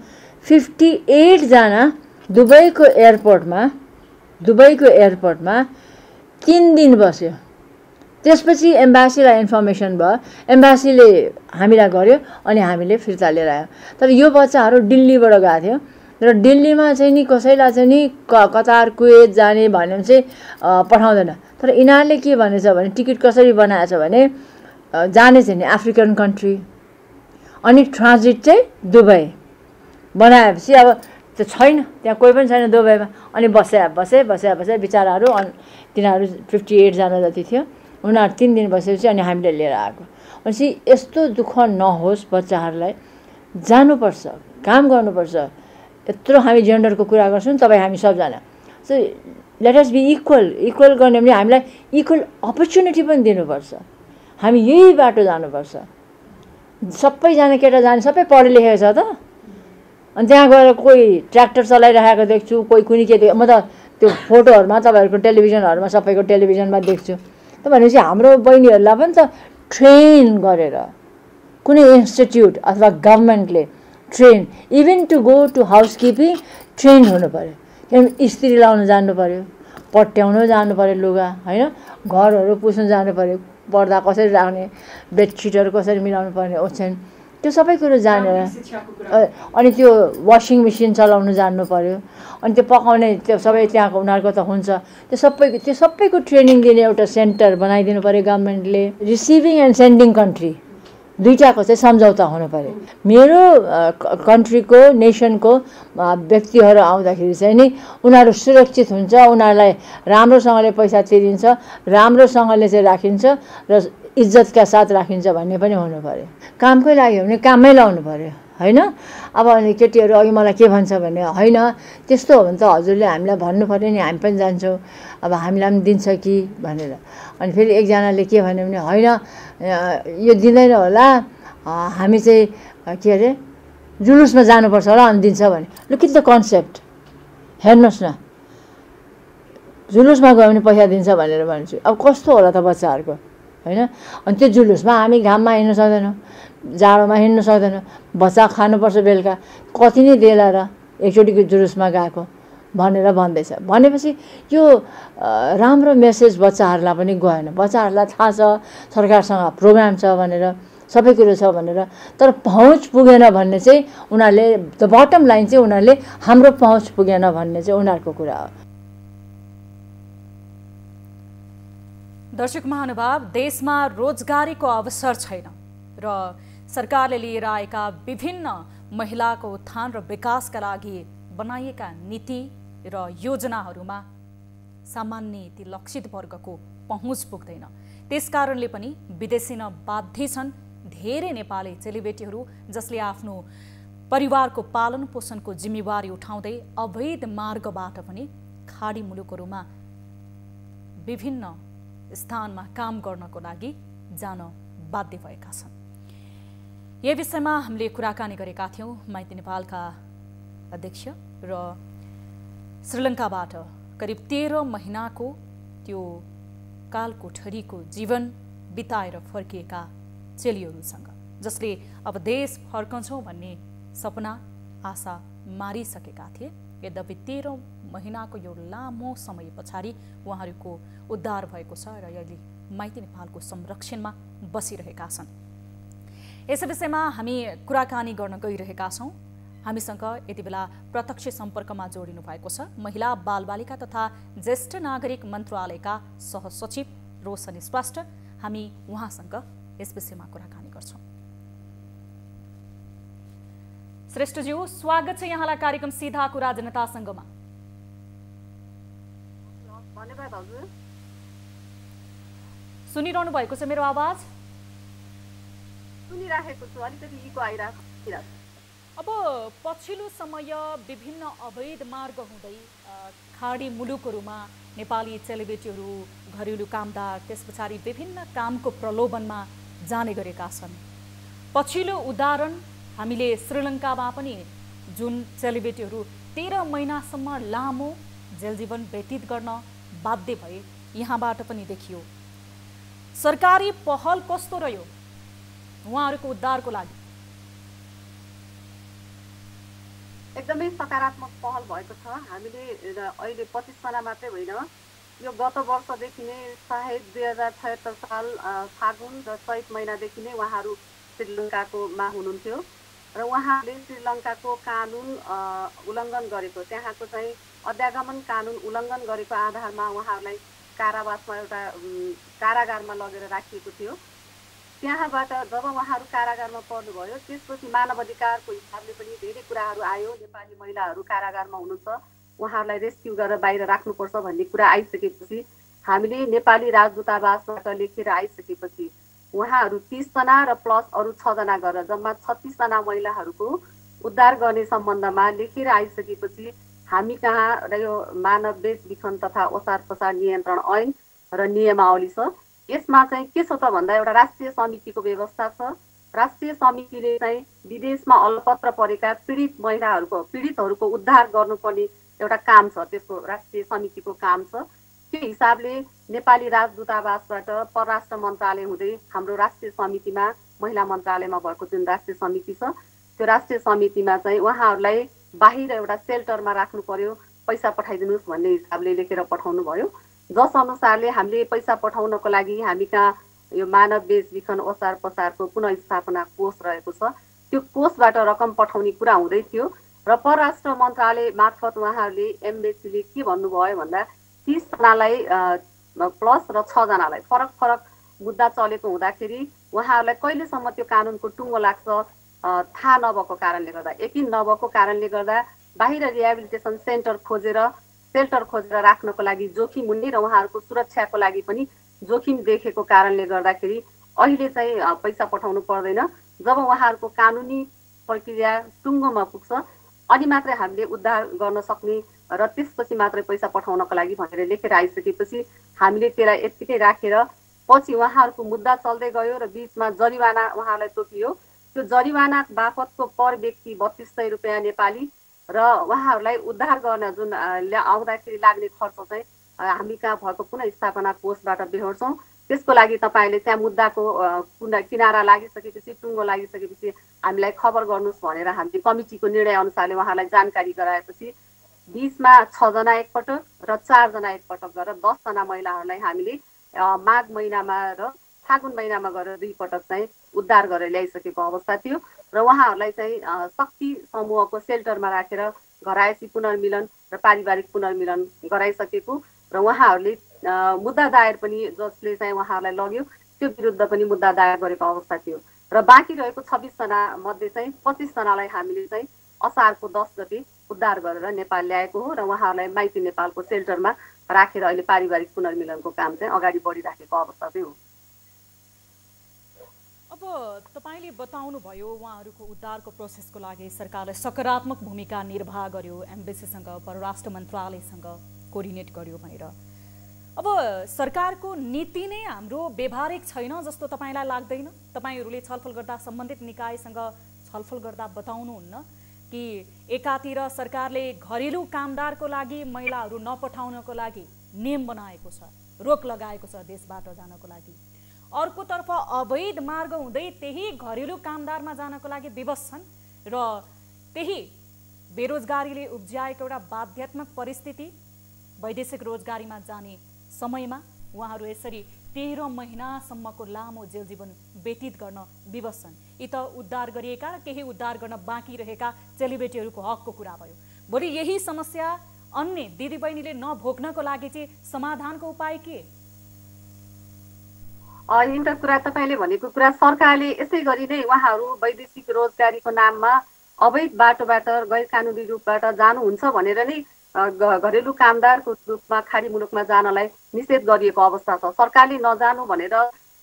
58 जना दुबईको एयरपोर्टमा 3 दिन बस्यो। त्यसपछि एम्बासीलाई इन्फर्मेसन भयो, एम्बासीले हामीलाई गर्यो, अनि हामीले फिर्ता लिएर आयो। तर यो बच्चाहरू दिल्लीबाट गएको थियो, र दिल्लीमा चाहिँ नि कसैलाई चाहिँ नि कतार कुवेत जाने भन्यो भने चाहिँ पठाउँदैन। तर यिनीहरूले के भनेछ भने टिकट कसरी बनाएछ भने जाने चाहिँ नि अफ्रिकन कन्ट्री, अनि ट्रान्जिट चाहिँ दुबई बनाएपछि अब त्यो छैन, त्यहाँ कोही पनि छैन दुबईमा। अनि बसे बिचराहरू, अनि तिनीहरू 58 जना जति थियो, उनीहरू 3 दिन बसेपछि अनि हामीले लिएर आएको। भनेपछि यस्तो दुःख नहोस् बच्चाहरूलाई, जानुपर्छ, काम गर्नुपर्छ। यत्रो हामी जेन्डरको कुरा गर्छौँ, तपाईँ हामी सबजना। So let us be equal गर्ने भने हामीलाई इक्वल अपर्च्युनिटी पनि दिनुपर्छ। हामी यही बाटो जानुपर्छ। सबैजना केटा जाने सबै पढे लेखेको छ त, अनि त्यहाँ गएर कोही ट्र्याक्टर चलाइरहेको देख्छु, कोही कुनै के देख्छु। म त त्यो फोटोहरूमा तपाईँहरूको टेलिभिजनहरूमा सबैको टेलिभिजनमा देख्छु। त भनेपछि हाम्रो बहिनीहरूलाई पनि त ट्रेन गरेर कुनै इन्स्टिट्युट अथवा गभर्मेन्टले train, even to go to housekeeping train हुनु पऱ्यो। किनभने स्त्री लाउनु जान्नु पऱ्यो, पट्याउनु जानु पर्यो लुगा होइन, घरहरू पुस्नु जानु पर्यो, पर्दा कसरी राख्ने, बेडसिटहरू कसरी मिलाउनु पर्ने ओछ्यान, त्यो सबै कुरो जानेर अनि त्यो वासिङ मेसिन चलाउनु जान्नु पर्यो, अनि त्यो पकाउने त्यो सबै त्यहाँको उनीहरूको त हुन्छ, त्यो सबैको ट्रेनिङ दिने एउटा सेन्टर बनाइदिनु पर्यो गभर्मेन्टले। रिसिभिङ एन्ड सेन्डिङ कन्ट्री दुईटाको चाहिँ सम्झौता हुनु पर्यो। मेरो कन्ट्रीको नेसनको व्यक्तिहरू आउँदाखेरि चाहिँ नि उनीहरू सुरक्षित हुन्छ, उनीहरूलाई राम्रोसँगले पैसा तिरिन्छ, राम्रोसँगले चाहिँ राखिन्छ र इज्जतका साथ राखिन्छ भन्ने पनि हुनु पर्यो। कामकै लागि हो भने काममै लाउनु पर्यो होइन। अब अनि केटीहरू अघि मलाई के भन्छ भने होइन त्यस्तो हो भने त हजुरले हामीलाई भन्नु पर्यो नि, हामी पनि जान्छौँ, अब हामीलाई पनि दिन्छ कि भनेर। अनि फेरि एकजनाले के भन्यो भने होइन यो दिँदैन होला, हामी चाहिँ के अरे जुलुसमा जानुपर्छ होला अनि दिन्छ भने। लुक इट द कन्सेप्ट, हेर्नुहोस् न, जुलुसमा गयो भने पैसा दिन्छ भनेर भन्छु, अब कस्तो होला त बच्चाहरूको होइन। अनि त्यो जुलुसमा हामी घाममा हिँड्नु सक्दैनौँ, जाडोमा हिँड्नु सक्दैनौँ, बच्चा खानुपर्छ बेलुका, कति नै देला र एकचोटिको जुलुसमा गएको भनेर भन्दैछ। भनेपछि यो राम्रो मेसेज बच्चाहरूलाई पनि गएन। बच्चाहरूलाई थाहा छ सरकारसँग प्रोग्राम छ भनेर, सबै कुरो छ भनेर, तर पहुँच पुगेन भन्ने चाहिँ उनीहरूले, द बटम लाइन चाहिँ उनीहरूले हाम्रो पहुँच पुगेन भन्ने चाहिँ उनीहरूको कुरा हो। दर्शक महानुभाव, देशमा रोजगारीको अवसर छैन र सरकारले लिएर आएका विभिन्न महिलाको उत्थान र विकासका लागि बनाइएका नीति र योजनाहरूमा सामान्य ती लक्षित वर्गको पहुँच पुग्दैन। त्यसकारणले पनि विदेशिन बाध्य छन् धेरै नेपाली चेलीबेटीहरू जसले आफ्नो परिवारको पालन पोषणको जिम्मेवारी उठाउँदै अवैध मार्गबाट पनि खाडी मुलुकहरूमा विभिन्न स्थानमा काम गर्नको लागि जान बाध्य भएका छन्। यही विषयमा हामीले कुराकानी गरेका थियौँ माइती नेपालका अध्यक्ष र श्रीलङ्काबाट करिब 13 महिनाको त्यो कालकोठरीको जीवन बिताएर फर्किएका चेलीहरूसँग, जसले अब देश फर्कन्छौँ भन्ने सपना आशा मारिसकेका थिए। यद्यपि 13 महिनाको यो लामो समय पछाडि उहाँहरूको उद्धार भएको छ र अहिले माइती नेपालको संरक्षणमा बसिरहेका छन्। यस विषयमा हामी कुराकानी गर्न गइरहेका छौँ। हामीसँग यति बेला प्रत्यक्ष सम्पर्कमा जोडिनु भएको छ महिला बालबालिका तथा ज्येष्ठ नागरिक मन्त्रालयका सहसचिव रोशनी श्रेष्ठ। हामी उहाँसँग यस विषयमा कुराकानी गर्छौँ। श्रेष्ठज्यू, स्वागत छ यहाँलाई कार्यक्रम सीधा कुरा जनतासँगमा। धन्यवाद हजुर। सुनिरहनु भएको छ मेरो आवाज? सुनिराखेको छु, अलिकति इको आइरहेको। अब पछिल्लो समय विभिन्न अवैध मार्ग हुँदै खाडी मुलुकहरूमा नेपाली चेलीबेटीहरू घरेलु कामदार त्यस पछाडि विभिन्न कामको प्रलोभनमा जाने गरेका छन्। पछिल्लो उदाहरण हामीले श्रीलङ्कामा पनि जुन चेलीबेटीहरू 13 महिनासम्म लामो जेल जीवन व्यतीत गर्न बाध्य भए, यहाँबाट पनि देखियो। सरकारी पहल कस्तो रह्यो उहाँहरूको उद्धारको लागि? एकदमै सकारात्मक पहल भएको छ। हामीले अहिले 25 जना मात्रै होइन, यो गत वर्षदेखि नै सायद 2076 साल फागुन र चैत महिनादेखि नै उहाँहरू श्रीलङ्काकोमा हुनुहुन्थ्यो र उहाँले श्रीलङ्काको कानुन उल्लङ्घन गरेको, त्यहाँको चाहिँ अध्यागमन कानुन उल्लङ्घन गरेको आधारमा उहाँहरूलाई कारावासमा एउटा कारागारमा लगेर राखिएको थियो। त्यहाँबाट जब उहाँहरू कारागारमा पर्नुभयो त्यसपछि मानव अधिकारको हिसाबले पनि धेरै कुराहरू आयो। नेपाली महिलाहरू कारागारमा हुनुहुन्छ, उहाँहरूलाई रेस्क्यु गरेर बाहिर राख्नुपर्छ भन्ने कुरा आइसकेपछि हामीले नेपाली राजदूतावासबाट लेखेर आइसकेपछि उहाँहरू 30 जना र प्लस अरू 6 जना गरेर जम्मा 36 जना महिलाहरूको उद्धार गर्ने सम्बन्धमा लेखेर आइसकेपछि हामी कहाँ यो मानव बेचबिखन तथा ओसार पसार नियन्त्रण ऐन र नियमावली छ। यसमा चाहिँ के छ त भन्दा एउटा राष्ट्रिय समितिको व्यवस्था छ। राष्ट्रिय समितिले चाहिँ विदेशमा अलपत्र परेका पीडितहरूको उद्धार गर्नुपर्ने एउटा काम छ, त्यसको राष्ट्रिय समितिको काम छ। त्यो हिसाबले नेपाली राजदूतावासबाट परराष्ट्र मन्त्रालय हुँदै हाम्रो राष्ट्रिय समितिमा महिला मन्त्रालयमा भएको जुन राष्ट्रिय समिति छ त्यो राष्ट्रिय समितिमा चाहिँ उहाँहरूलाई बाहिर एउटा सेल्टरमा राख्नु पर्यो, पैसा पठाइदिनुहोस् भन्ने हिसाबले लेखेर पठाउनु भयो। जस अनुसारले हामीले पैसा पठाउनको लागि हामी कहाँ यो मानव बेचबिखन ओसार पसारको पुनःस्थापना कोष रहेको छ, त्यो कोषबाट रकम पठाउने कुरा हुँदै थियो र परराष्ट्र मन्त्रालय मार्फत उहाँहरूले एम्बेसीले के भन्नुभयो भन्दा 30 जनालाई प्लस र 6 जनालाई फरक फरक मुद्दा चलेको हुँदाखेरि उहाँहरूलाई कहिलेसम्म त्यो कानुनको टुङ्गो लाग्छ थाहा नभएको कारणले गर्दा, यकिन नभएको कारणले गर्दा बाहिर रिहेबिलिटेसन सेल्टर खोजेर राख्नको लागि जोखिम हुने र उहाँहरूको सुरक्षाको लागि पनि जोखिम देखेको कारणले गर्दाखेरि अहिले चाहिँ पैसा पठाउनु पर्दैन। जब उहाँहरूको कानुनी प्रक्रिया टुङ्गोमा पुग्छ अनि मात्रै हामीले उद्धार गर्न सक्ने र त्यसपछि मात्रै पैसा पठाउनको लागि भनेर लेखेर आइसकेपछि हामीले त्यसलाई यत्तिकै राखेर पछि उहाँहरूको मुद्दा चल्दै गयो र बीचमा जरिवाना उहाँलाई तोकियो। त्यो जरिवाना बापतको पर व्यक्ति 3200 रुपियाँ नेपाली र उहाँहरूलाई उद्धार गर्न जुन आउँदाखेरि लाग्ने खर्च चाहिँ हामी कहाँ भएको पुनःस्थापना कोषबाट बेहोर्छौँ। त्यसको लागि तपाईँले त्यहाँ मुद्दाको किनारा लागिसकेपछि टुङ्गो लागिसकेपछि हामीलाई खबर गर्नुहोस् भनेर हामीले कमिटीको निर्णय अनुसारले उहाँलाई जानकारी गराएपछि 20मा 6 जना एकपटक र 4 जना एकपटक गरेर 10 जना महिलाहरूलाई हामीले माघ महिनामा र फागुन महिनामा गरेर 2 पटक चाहिँ उद्धार गरेर ल्याइसकेको अवस्था थियो र उहाँहरूलाई चाहिँ शक्ति समूहको सेल्टरमा राखेर घरायसी पुनर्मिलन र पारिवारिक पुनर्मिलन गराइसकेको र उहाँहरूले मुद्दा दायर पनि जसले चाहिँ उहाँहरूलाई लग्यो त्यो विरुद्ध पनि मुद्दा दायर गरेको अवस्था थियो र बाँकी रहेको 26 जना मध्ये चाहिँ 25 जनालाई हामीले चाहिँ असारको 10 गते उद्धार गरेर नेपाल ल्याएको हो र उहाँहरूलाई माइती नेपालको सेल्टरमा राखेर अहिले पारिवारिक पुनर्मिलनको काम चाहिँ अगाडि बढिराखेको अवस्था चाहिँ हो। अब तपाईले बताउनु भयो उहाँहरूको उद्धारको प्रोसेसको लागि सरकारले सकारात्मक भूमिका निर्वाह गर्यो, एम्बेसीसँग परराष्ट्र मन्त्रालयसँग कोर्डिनेट गर्यो भनेर। अब सरकारको नीति नै हाम्रो व्यवहारिक छैन जस्तो तपाईलाई लाग्दैन? तपाईहरूले छलफल गर्दा सम्बन्धित निकायसँग छलफल गर्दा बताउनुहुन्न कि एकातिर सरकारले घरेलु कामदारको लागि महिलाहरू नपठाउनको लागि नियम बनाएको छ, रोक लगाएको छ देशबाट जानको लागि, अर्कोतर्फ अवैध मार्ग हुँदै त्यही घरेलु कामदारमा जानको लागि विवश छन् र त्यही बेरोजगारीले उब्जाएको एउटा बाध्यात्मक परिस्थिति वैदेशिक रोजगारीमा जाने समयमा उहाँहरू यसरी 13 महिनासम्मको लामो जेल जीवन व्यतीत गर्न विवश छन्। यी त उद्धार गरिएका र केही उद्धार गर्न बाँकी रहेका चेलीबेटीहरूको हकको कुरा भयो। भोलि यही समस्या अन्य दिदीबहिनीले नभोग्नको लागि चाहिँ समाधानको उपाय के? एउटा कुरा तपाईँले भनेको कुरा सरकारले यसै गरी नै उहाँहरू वैदेशिक रोजगारीको नाममा अवैध बाटोबाट गैर कानुनी रूपबाट जानुहुन्छ भनेर नै घरेलु कामदारको रूपमा खाडी मुलुकमा जानलाई निषेध गरिएको अवस्था छ। सरकारले नजानु भनेर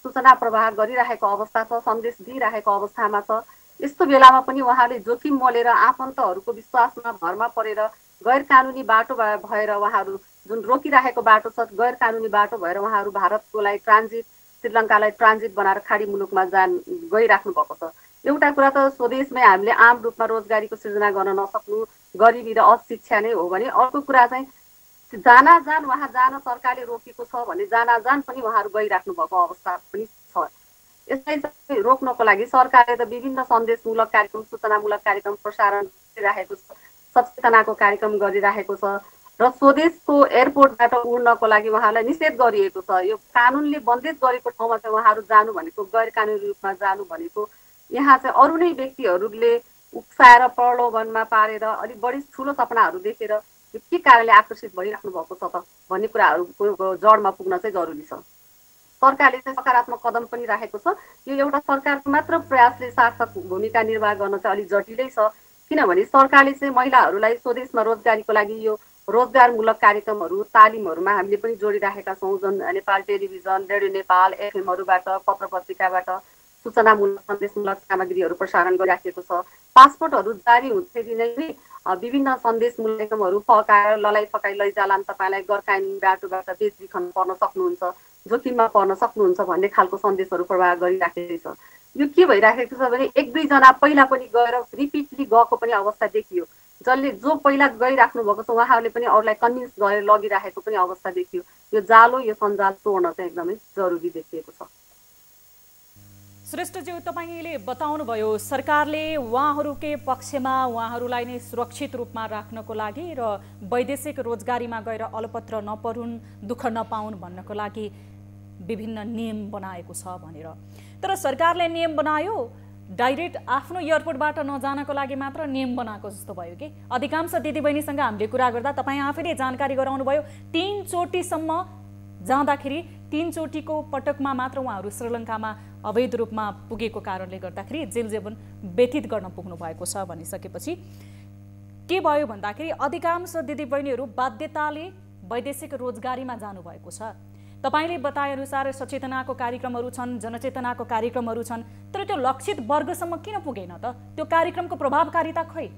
सूचना प्रवाह गरिरहेको अवस्था छ, सन्देश दिइरहेको अवस्थामा छ। यस्तो बेलामा पनि उहाँले जोखिम मोलेर आफन्तहरूको विश्वासमा भरमा परेर गैर कानुनी बाटो भएर उहाँहरू जुन रोकिरहेको बाटो छ गैर कानुनी बाटो भएर उहाँहरू भारतको लागि ट्रान्जिट श्रीलङ्कालाई ट्रान्जिट बनाएर खाडी मुलुकमा गइराख्नु भएको छ। एउटा कुरा त स्वदेशमै हामीले आम रूपमा रोजगारीको सृजना गर्न नसक्नु, गरिबी र अशिक्षा नै हो भने अर्को कुरा चाहिँ जान उहाँ जान सरकारले रोकेको छ भने जान पनि उहाँहरू गइराख्नु भएको अवस्था पनि छ। यसलाई रोक्नको लागि सरकारले त विभिन्न सन्देशमूलक कार्यक्रम, सूचनामूलक कार्यक्रम प्रसारण गरिरहेको छ, सचेतनाको कार्यक्रम गरिरहेको छ र स्वदेशको एयरपोर्टबाट उड्नको लागि उहाँलाई निषेध गरिएको छ। यो कानुनले बन्देज गरेको ठाउँमा चाहिँ उहाँहरू जानु भनेको गैर कानुनी रूपमा जानु भनेको यहाँ चाहिँ अरू नै व्यक्तिहरूले उक्साएर प्रलोभनमा पारेर अलिक बढी ठुलो सपनाहरू देखेर यो के कारणले आकर्षित भइराख्नु भएको छ त भन्ने कुराहरूको जडमा पुग्न चाहिँ जरुरी छ। सरकारले चाहिँ सकारात्मक कदम पनि राखेको छ। यो एउटा सरकारको मात्र प्रयासले सार्थक भूमिका निर्वाह गर्न चाहिँ अलिक जटिलै छ, किनभने सरकारले चाहिँ महिलाहरूलाई स्वदेशमा रोजगारीको लागि यो रोजगारमूलक कार्यक्रमहरू, तालिमहरूमा हामीले पनि जोडिराखेका छौँ। जुन नेपाल टेलिभिजन, रेडियो नेपाल, एफएमहरूबाट, पत्र पत्रिकाबाट सूचनामूलक सन्देशमूलक सामग्रीहरू प्रसारण गरिराखेको छ। पासपोर्टहरू जारी हुँदै नै विभिन्न सन्देशमूलक कार्यक्रमहरू फकाएर ललाई फकाई लैजालान्, तपाईँलाई गैरकानुनी बाटोबाट बेचबिखन पर्न सक्नुहुन्छ, जोखिममा पर्न सक्नुहुन्छ भन्ने खालको सन्देशहरू प्रवाह गरिराखेको छ। यो के भइराखेको छ भने 1-2 जना पहिला पनि गएर रिपिटली गएको पनि अवस्था देखियो। जो पहिला गइराख्नु भएको छ उहाँहरूले पनि अरूलाई कन्भिन्स गरेर लगिराखेको पनि अवस्था देखियो। यो जालो, यो सञ्जाल तोड्न चाहिँ एकदमै जरुरी देखिएको छ। श्रेष्ठज्यू, तपाईँले बताउनुभयो सरकारले उहाँहरूकै पक्षमा उहाँहरूलाई नै सुरक्षित रूपमा राख्नको लागि र वैदेशिक रोजगारीमा गएर अलपत्र नपरुन्, दुःख नपाउन् भन्नको लागि विभिन्न नियम बनाएको छ भनेर। तर सरकारले नियम बनायो, डाइरेक्ट आफ्नो एयरपोर्टबाट नजानको लागि मात्र नियम बनाएको जस्तो भयो कि। अधिकांश दिदीबहिनीसँग हामीले कुरा गर्दा तपाईँ आफैले जानकारी गराउनुभयो 3 चोटिसम्म जाँदाखेरि 3 चोटिको पटकमा मात्र उहाँहरू श्रीलङ्कामा अवैध रूपमा पुगेको कारणले गर्दाखेरि जेल जीवन व्यतीत गर्न पुग्नु भएको छ भनिसकेपछि के भयो भन्दाखेरि अधिकांश दिदीबहिनीहरू बाध्यताले वैदेशिक रोजगारीमा जानुभएको छ। तपाईँले बताएअनुसार सचेतनाको कार्यक्रमहरू छन्, जनचेतनाको कार्यक्रमहरू छन्, तर त्यो लक्षित वर्गसम्म किन पुगेन त? त्यो कार्यक्रमको प्रभावकारिता खै?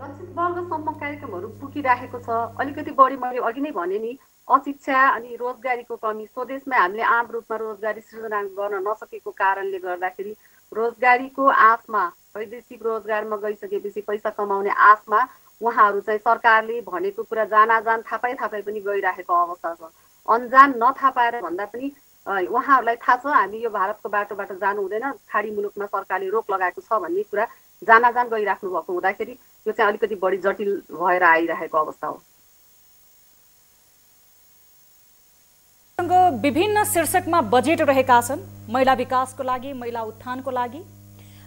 लक्षित वर्गसम्म कार्यक्रमहरू पुगिरहेको छ। अलिकति बढी मैले अघि नै भने नि, अशिक्षा अनि रोजगारीको कमी, स्वदेशमा हामीले आम रूपमा रोजगारी सृजना गर्न नसकेको कारणले गर्दाखेरि रोजगारीको आशमा, वैदेशिक रोजगारमा गइसकेपछि पैसा कमाउने आशमा उहाँहरू चाहिँ सरकारले भनेको कुरा जानाजान थाहा पाइ पनि गइरहेको अवस्था छ। अन्जान नथाहा पाएर भन्दा पनि उहाँहरूलाई थाहा छ हामी यो भारतको बाटोबाट जानु हुँदैन, खाडी मुलुकमा सरकारले रोक लगाएको छ भन्ने कुरा जानाजान गइराख्नु भएको हुँदाखेरि यो चाहिँ अलिकति बढी जटिल भएर आइरहेको अवस्था हो। विभिन्न शीर्षकमा बजेट रहेका छन्, महिला विकासको लागि, महिला उत्थानको लागि,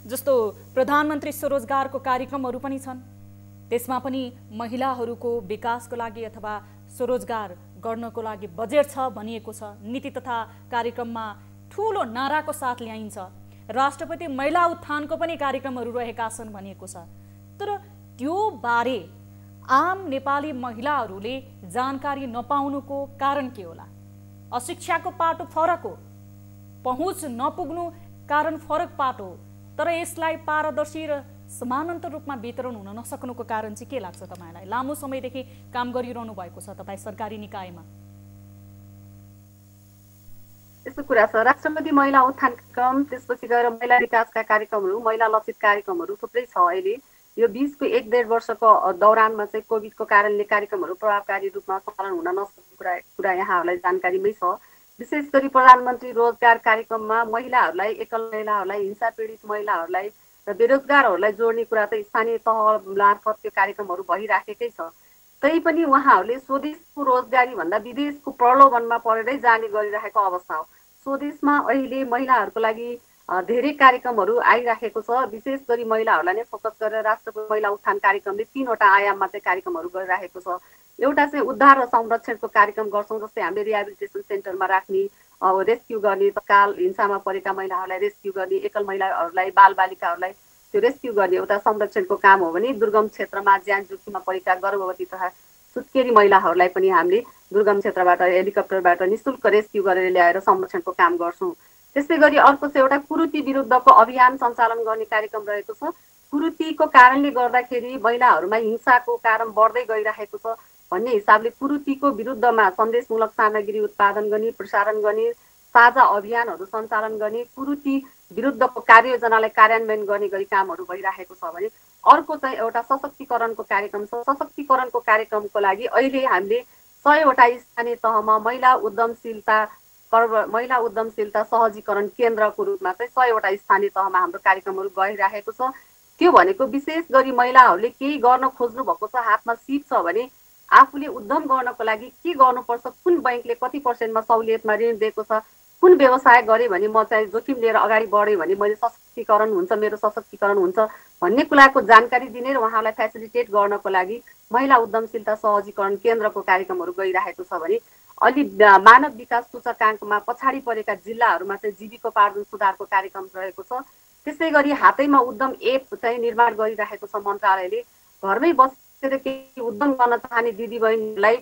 जस्तो प्रधानमन्त्री स्वरोजगारको कार्यक्रमहरू पनि छन्। त्यसमा पनि महिलाहरूको विकासको लागि अथवा स्वरोजगार गर्नको लागि बजेट छ भनिएको छ। नीति तथा कार्यक्रममा ठूलो नाराको साथ ल्याइन्छ। राष्ट्रपति महिला उत्थानको पनि कार्यक्रमहरू रहेका छन् भनिएको छ। तर त्यो बारे आम नेपाली महिलाहरूले जानकारी नपाउनुको कारण के होला? अशिक्षाको पाटो फरक हो, पहुँच नपुग्नु कारण फरक पाटो हो, तर यसलाई पारदर्शी र समानान्तर रूपमा वितरण हुन नसक्नुको कारण चाहिँ के लाग्छ तपाईँलाई? लामो समयदेखि काम गरिरहनु भएको छ तपाईँ सरकारी निकायमा। यस्तो कुरा छ, राष्ट्रपति महिला उत्थान कार्यक्रम, त्यसपछि गएर महिला विकासका कार्यक्रमहरू, महिला लक्षित कार्यक्रमहरू थुप्रै छ। अहिले यो 20को 1.5 वर्षको दौरानमा चाहिँ कोभिडको कारणले कार्यक्रमहरू प्रभावकारी रूपमा सञ्चालन हुन नसकेको कुरा यहाँहरूलाई जानकारीमै छ। विशेष गरी प्रधानमन्त्री रोजगार कार्यक्रममा महिलाहरूलाई, एकल महिलाहरूलाई, हिंसा पीडित महिलाहरूलाई र बेरोजगारहरूलाई जोड्ने कुरा त स्थानीय तह मार्फत त्यो कार्यक्रमहरू भइराखेकै छ। तै पनि उहाँहरूले स्वदेशको रोजगारी भन्दा विदेशको प्रलोभनमा परेरै जाने गरिरहेको अवस्था हो। स्वदेशमा अहिले महिलाहरूको लागि धेरै कार्यक्रमहरू आइराखेको छ। विशेष गरी महिलाहरूलाई नै फोकस गरेर राष्ट्रपति महिला उत्थान कार्यक्रमले 3वटा आयाममा चाहिँ कार्यक्रमहरू गरिरहेको छ। एउटा चाहिँ उद्धार र संरक्षणको कार्यक्रम गर्छौँ, जस्तै हामीले रिहेबिलिटेसन सेन्टरमा राख्ने, रेस्क्यु गर्ने, तत्काल हिंसामा परेका महिलाहरूलाई रेस्क्यु गर्ने, एकल महिलाहरूलाई, बालबालिकाहरूलाई त्यो रेस्क्यु गर्ने एउटा संरक्षणको काम हो भने दुर्गम क्षेत्रमा ज्यान जोखिममा परेका गर्भवती तथा सुत्केरी महिलाहरूलाई पनि हामीले दुर्गम क्षेत्रबाट हेलिकप्टरबाट निःशुल्क रेस्क्यु गरेर ल्याएर संरक्षणको काम गर्छौँ। त्यस्तै गरी अर्को चाहिँ एउटा कुरुति विरुद्धको अभियान सञ्चालन गर्ने कार्यक्रम रहेको छ। कुरुतिको कारणले गर्दाखेरि महिलाहरूमा हिंसाको कारण बढ्दै गइरहेको छ भन्ने हिसाबले कुरुतिको विरुद्धमा सन्देशमूलक सामग्री उत्पादन गर्ने, प्रसारण गर्ने, साझा अभियानहरू सञ्चालन गर्ने, कुरुति विरुद्धको कार्ययोजनालाई कार्यान्वयन गर्ने गरी कामहरू भइरहेको छ भने अर्को चाहिँ एउटा सशक्तिकरणको कार्यक्रम छ। सशक्तिकरणको कार्यक्रमको लागि अहिले हामीले 100वटा स्थानीय तहमा महिला उद्यमशीलता सहजीकरण केन्द्रको रूपमा चाहिँ 100वटा स्थानीय तहमा हाम्रो कार्यक्रमहरू गइरहेको छ। त्यो भनेको विशेष गरी महिलाहरूले केही गर्न खोज्नु भएको छ, हातमा सिप छ भने आफूले उद्यम गर्नको लागि के गर्नुपर्छ, कुन बैंकले कति % सहुलियतमा ऋण दिएको छ, कुन व्यवसाय गरेँ भने म चाहिँ जोखिम लिएर अगाडि बढेँ भने मैले सशक्तिकरण हुन्छ, मेरो सशक्तिकरण हुन्छ भन्ने कुराको जानकारी दिने र उहाँलाई फेसिलिटेट गर्नको लागि महिला उद्यमशीलता सहजीकरण केन्द्रको कार्यक्रमहरू गइरहेको छ भने अलि मानव विकास सूचकाङ्कमा पछाडि परेका जिल्लाहरूमा चाहिँ जीविकोपार्जन सुधारको कार्यक्रम रहेको छ। त्यसै गरी हातैमा उद्यम एप चाहिँ निर्माण गरिरहेको छ मन्त्रालयले। घरमै बसेर केही उद्यम गर्न चाहने दिदीबहिनीलाई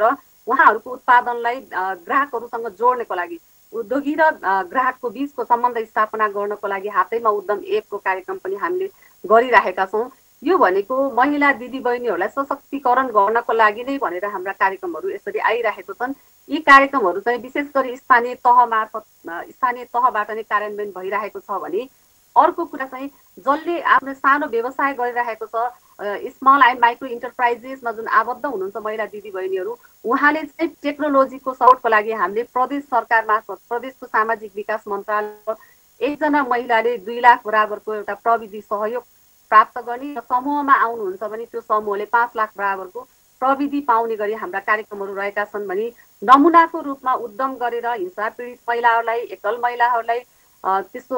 र उहाँहरूको उत्पादनलाई ग्राहकहरूसँग जोड्नको लागि, उद्योगी र ग्राहकको बीचको सम्बन्ध स्थापना गर्नको लागि हातैमा उद्यम एपको कार्यक्रम पनि हामीले गरिरहेका छौँ। यो भनेको महिला दिदीबहिनीहरूलाई सशक्तिकरण गर्नको लागि नै भनेर हाम्रा कार्यक्रमहरू यसरी आइरहेको छन्। यी कार्यक्रमहरू चाहिँ विशेष गरी स्थानीय तहबाट नै कार्यान्वयन भइरहेको छ भने अर्को कुरा चाहिँ जसले आफ्नो सानो व्यवसाय गरिरहेको छ, स्मल एन्ड माइक्रो इन्टरप्राइजेसमा जुन आबद्ध हुनुहुन्छ महिला दिदीबहिनीहरू, उहाँले चाहिँ टेक्नोलोजीको सपोर्टको लागि हामीले प्रदेश सरकार मार्फत प्रदेशको सामाजिक विकास मन्त्रालय एकजना महिलाले 2 लाख बराबरको एउटा प्रविधि सहयोग प्राप्त गर्ने र समूहमा आउनुहुन्छ भने त्यो समूहले 5 लाख बराबरको प्रविधि पाउने गरी हाम्रा कार्यक्रमहरू रहेका छन् भने नमुनाको रूपमा उद्यम गरेर हिंसा पीडित महिलाहरूलाई, एकल महिलाहरूलाई, त्यस्तो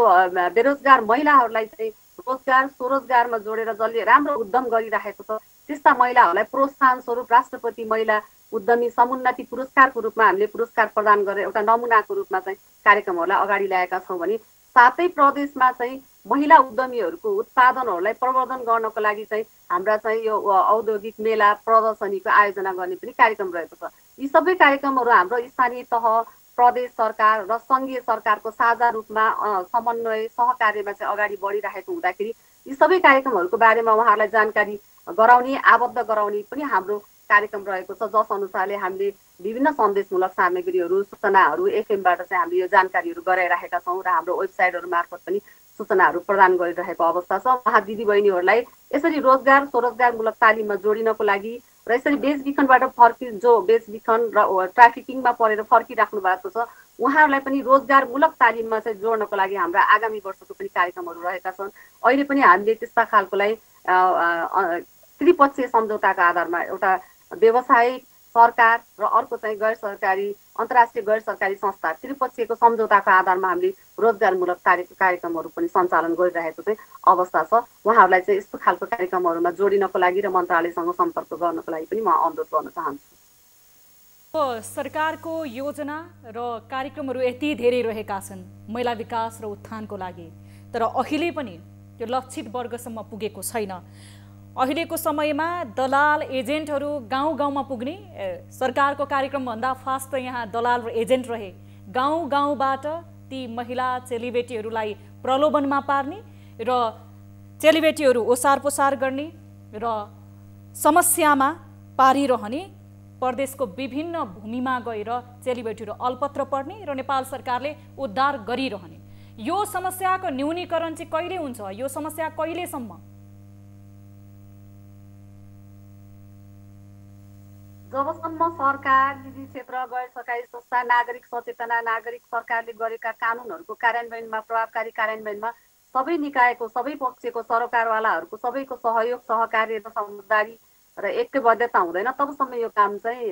बेरोजगार महिलाहरूलाई चाहिँ रोजगार स्वरोजगारमा जोडेर जसले राम्रो उद्यम गरिरहेको छ त्यस्ता महिलाहरूलाई प्रोत्साहन स्वरूप राष्ट्रपति महिला उद्यमी समुन्नति पुरस्कारको रूपमा हामीले पुरस्कार प्रदान गरेर एउटा नमुनाको रूपमा चाहिँ कार्यक्रमहरूलाई अगाडि ल्याएका छौँ भने साथै प्रदेशमा चाहिँ महिला उद्यमीहरूको उत्पादनहरूलाई प्रवर्धन गर्नको लागि चाहिँ हाम्रा चाहिँ यो औद्योगिक मेला प्रदर्शनीको आयोजना गर्ने पनि कार्यक्रम रहेको छ। यी सबै कार्यक्रमहरू हाम्रो स्थानीय तह, प्रदेश सरकार र सङ्घीय सरकारको साझा रूपमा समन्वय सहकार्यमा चाहिँ अगाडि बढिरहेको हुँदाखेरि यी सबै कार्यक्रमहरूको बारेमा उहाँहरूलाई जानकारी गराउने, आबद्ध गराउने पनि हाम्रो कार्यक्रम रहेको छ, जस अनुसारले हामीले विभिन्न सन्देशमूलक सामग्रीहरू, सूचनाहरू एफएमबाट चाहिँ हामीले यो जानकारीहरू गराइरहेका छौँ र हाम्रो वेबसाइटहरू मार्फत पनि सूचनाहरू प्रदान गरिरहेको अवस्था छ। उहाँ दिदीबहिनीहरूलाई यसरी रोजगार स्वरोजगारमूलक तालिममा जोडिनको लागि र यसरी बेचबिखनबाट जो बेचबिखन र ट्राफिकिङमा परेर फर्किराख्नु भएको छ उहाँहरूलाई पनि रोजगारमूलक तालिममा चाहिँ जोड्नको लागि हाम्रा आगामी वर्षको पनि कार्यक्रमहरू रहेका छन्। अहिले पनि हामीले त्यस्ता खालकोलाई त्रिपक्षीय सम्झौताको आधारमा एउटा व्यवसायिक, सरकार र अर्को चाहिँ गैर सरकारी अन्तर्राष्ट्रिय गैर सरकारी संस्था त्रिपक्षीयको सम्झौताको आधारमा हामीले रोजगारमूलक कार्यक्रमहरू पनि सञ्चालन गरिरहेको चाहिँ अवस्था छ। उहाँहरूलाई चाहिँ यस्तो खालको कार्यक्रमहरूमा जोडिनको लागि र मन्त्रालयसँग सम्पर्क गर्नको लागि पनि म अनुरोध गर्न चाहन्छु। सरकारको योजना र कार्यक्रमहरू यति धेरै रहेका छन् महिला विकास र उत्थानको लागि, तर अहिले पनि त्यो लक्षित वर्गसम्म पुगेको छैन। अहिलेको समयमा दलाल एजेन्टहरू गाउँ गाउँमा पुग्ने, सरकारको कार्यक्रमभन्दा फास्ट यहाँ दलाल र एजेन्ट रहे, गाउँ गाउँबाट ती महिला चेलीबेटीहरूलाई प्रलोभनमा पार्ने र चेलीबेटीहरू ओसार पोसार गर्ने र समस्यामा पारिरहने, प्रदेशको विभिन्न भूमिमा गएर चेलीबेटीहरू अल्पत्र पर्ने र नेपाल सरकारले उद्धार गरिरहने। यो समस्याको न्यूनीकरण चाहिँ कहिले हुन्छ? यो समस्या कहिलेसम्म? जबसम्म सरकार, निजी क्षेत्र, गैर सरकारी संस्था, नागरिक सचेतना, नागरिक सरकारले गरेका कानुनहरूको कार्यान्वयनमा, प्रभावकारी कार्यान्वयनमा सबै निकायको, सबै पक्षको, सरकारवालाहरूको सबैको सहयोग, सहकार्य र समझदारी र ऐक्यबद्धता हुँदैन तबसम्म यो काम चाहिँ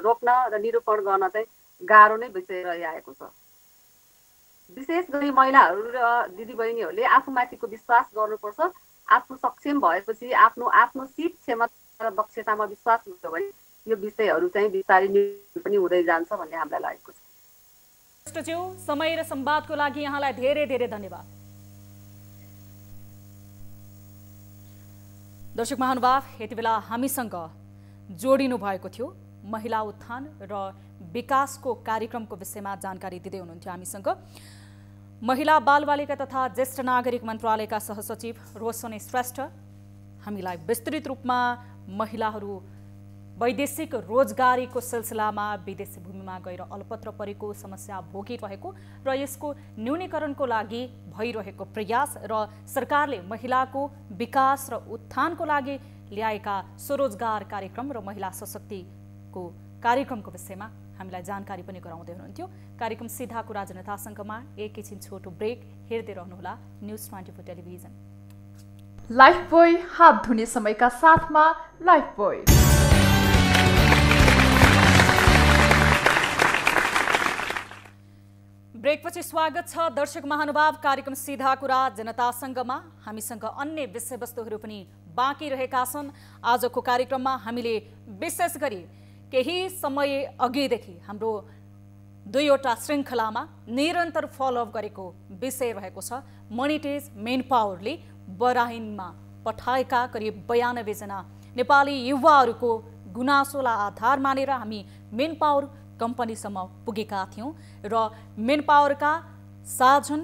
रोक्न र निरूपण गर्न चाहिँ गाह्रो नै भइरहेको छ। विशेष गरी महिलाहरू र दिदीबहिनीहरूले आफूमाथिको विश्वास गर्नुपर्छ। आफू सक्षम भएपछि आफ्नो सिप क्षमता र दक्षतामा विश्वास हुन्छ भने यो विषयहरू चाहिँ बिस्तारै निरूपण पनि हुँदै जान्छ भन्ने हामीलाई लागेको छ। समय र संवादको लागि यहाँलाई धेरै धेरै धन्यवाद। दर्शक महानुभाव, यति बेला हामीसँग जोडिनु भएको थियो महिला उत्थान र विकासको कार्यक्रमको विषयमा जानकारी दिँदै हुनुहुन्थ्यो हामीसँग महिला बालबालिका तथा ज्येष्ठ नागरिक मन्त्रालयका सहसचिव रोशनी श्रेष्ठ। हामीलाई विस्तृत रूपमा महिलाहरू वैदेशिक रोजगारीको सिलसिलामा विदेशी भूमिमा गएर अल्पत्र परेको समस्या भोगिरहेको र यसको न्यूनीकरणको लागि भइरहेको प्रयास र सरकारले महिलाको विकास र उत्थानको लागि ल्याएका स्वरोजगार कार्यक्रम र महिला सशक्तिको कार्यक्रमको विषयमा हामीलाई जानकारी पनि गराउँदै हुनुहुन्थ्यो। कार्यक्रम सीधा कुरा जनतासँगमा एकैछिन छोटो ब्रेक हेर्दै रहनुहोला न्युज 24 टेलिभिजन। लाइफबोय हात धुने समयका साथमा लाइफबोय। ब्रेकपछि स्वागत छ दर्शक महानुभाव। कार्यक्रम सीधा कुरा जनतासँगमा हामीसँग अन्य विषयवस्तुहरू पनि बाँकी रहेका छन्। आजको कार्यक्रममा हामीले विशेष गरी केही समय अघिदेखि हाम्रो दुईवटा श्रृङ्खलामा निरन्तर फलोअप गरेको विषय रहेको छ मनिटेज मेन पावरले बराइनमा पठाएका करिब 92 जना नेपाली युवाहरूको गुनासोलाई आधार मानेर हामी मेन पावर कम्पनीसम्म पुगेका थियौँ र मेन पावरका साजन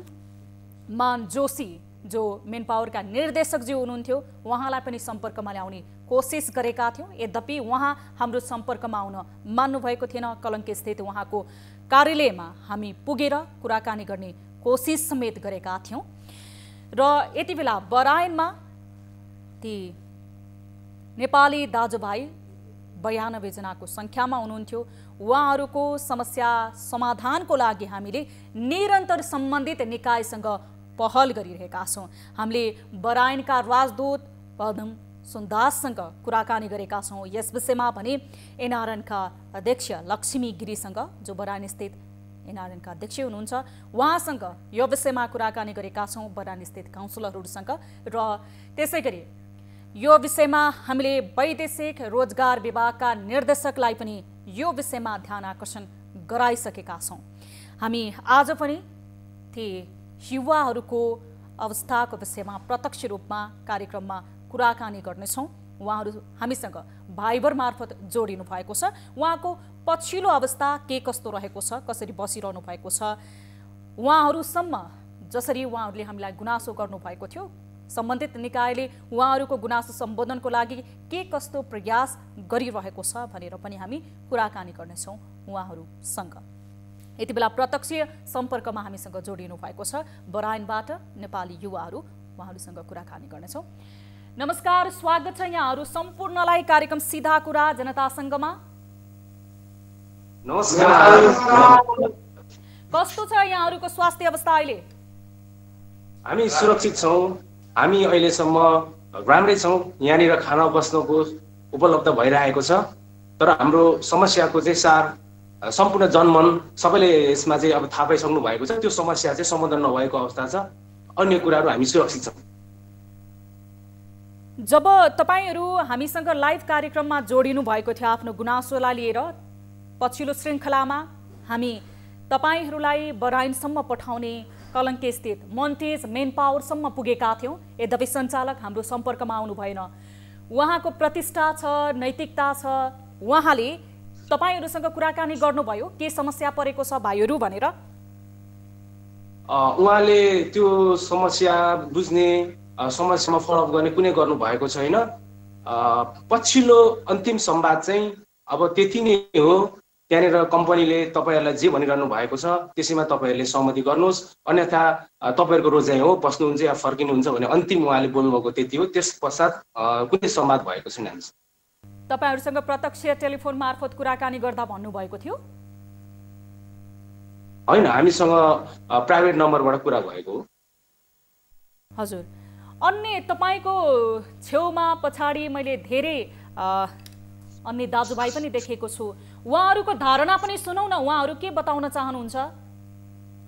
मान जोशी जो मेन पावरका निर्देशकज्यू हुनुहुन्थ्यो उहाँलाई पनि सम्पर्कमा ल्याउने कोसिस गरेका थियौँ। यद्यपि उहाँ हाम्रो सम्पर्कमा आउन मान्नुभएको थिएन। कलङ्की स्थित उहाँको कार्यालयमा हामी पुगेर कुराकानी गर्ने कोसिस समेत गरेका थियौँ र यति बेला बराइनमा ती नेपाली दाजुभाइ 92 जनाको सङ्ख्यामा हुनुहुन्थ्यो। उहाँहरूको समस्या समाधानको लागि हामीले निरन्तर सम्बन्धित निकायसँग पहल गरिरहेका छौँ। हामीले बराइनका राजदूत पदम सुन्दाससँग कुराकानी गरेका छौँ। यस विषयमा भने एनआरएनका अध्यक्ष लक्ष्मी गिरीसँग, जो बराइन स्थित एनआरएनका अध्यक्ष हुनुहुन्छ, उहाँसँग यो विषयमा कुराकानी गरेका छौँ, बराइन स्थित काउन्सिलरहरूसँग। र त्यसै गरी यो विषयमा हामीले वैदेशिक रोजगार विभागका निर्देशकलाई पनि यो विषयमा ध्यान आकर्षण गराइसकेका छौँ। हामी आज पनि ती युवाहरूको अवस्थाको विषयमा प्रत्यक्ष रूपमा कार्यक्रममा कुराकानी गर्नेछौँ। उहाँहरू हामीसँग भाइबर मार्फत जोडिनु भएको छ। उहाँको पछिल्लो अवस्था के कस्तो रहेको छ, कसरी बसिरहनु भएको छ, उहाँहरूसम्म जसरी उहाँहरूले हामीलाई गुनासो गर्नुभएको थियो, सम्बन्धित निकायले उहाँहरूको गुनासो सम्बोधनको लागि के कस्तो प्रयास गरिरहेको छ भनेर पनि हामी कुराकानी गर्नेछौँ उहाँहरूसँग। यति बेला प्रत्यक्ष सम्पर्कमा हामीसँग जोडिनु भएको छ बराइनबाट नेपाली युवाहरू, उहाँहरूसँग कुराकानी गर्नेछौँ। नमस्कार, स्वागत छ यहाँहरू सम्पूर्णलाई कार्यक्रम सीधा कुरा जनतासँगमा। नमस्कार। कस्तो छ यहाँहरूको स्वास्थ्य अवस्था अहिले? हामी सुरक्षित छौँ। हामी अहिलेसम्म राम्रै छौँ। यहाँनिर खाना बस्नको उपलब्ध भइरहेको छ। तर हाम्रो समस्याको चाहिँ सार सम्पूर्ण जनमन सबैले यसमा चाहिँ अब थाहा पाइसक्नु भएको छ। त्यो समस्या चाहिँ समाधान नभएको अवस्था छ। अन्य कुराहरू हामी सुरक्षित छौँ। जब तपाईहरू हामीसँग लाइभ कार्यक्रममा जोडिनु भएको थियो आफ्नो गुनासोलाई लिएर, पछिल्लो श्रृङ्खलामा हामी तपाईहरूलाई बराइनसम्म पठाउने कलङ्के स्थित मन्टेज मेन पावरसम्म पुगेका थियौँ। यद्यपि सञ्चालक हाम्रो सम्पर्कमा आउनु भएन। उहाँको प्रतिष्ठा छ, नैतिकता छ, उहाँले तपाईहरूसँग कुराकानी गर्नुभयो के समस्या परेको छ भाइहरू भनेर? उहाँले त्यो समस्या बुझ्ने, समस्यामा फलोअप गर्ने कुनै गर्नुभएको छैन। पछिल्लो अन्तिम संवाद चाहिँ अब त्यति नै हो। त्यहाँनिर कम्पनीले तपाईँहरूलाई जे भनिरहनु भएको छ त्यसैमा तपाईँहरूले सहमति गर्नुहोस्, अन्यथा तपाईँहरूको रोजाइ हो, बस्नुहुन्छ या फर्किनुहुन्छ भने अन्तिम उहाँले बोल्नुभएको त्यति हो। त्यस पश्चात कुनै संवाद भएको छैन। तपाईहरूसँग प्रत्यक्ष टेलिफोन मार्फत कुराकानी गर्दा भन्नुभएको थियो? होइन, हामीसँग प्राइभेट नम्बरबाट कुरा भएको हो। हजुर। अन्य तपाईँको छेउमा पछाडि मैले धेरै अन्य दाजुभाइ पनि देखेको छु। उहाँहरूको धारणा पनि सुनौ न, उहाँहरू के बताउन चाहनुहुन्छ?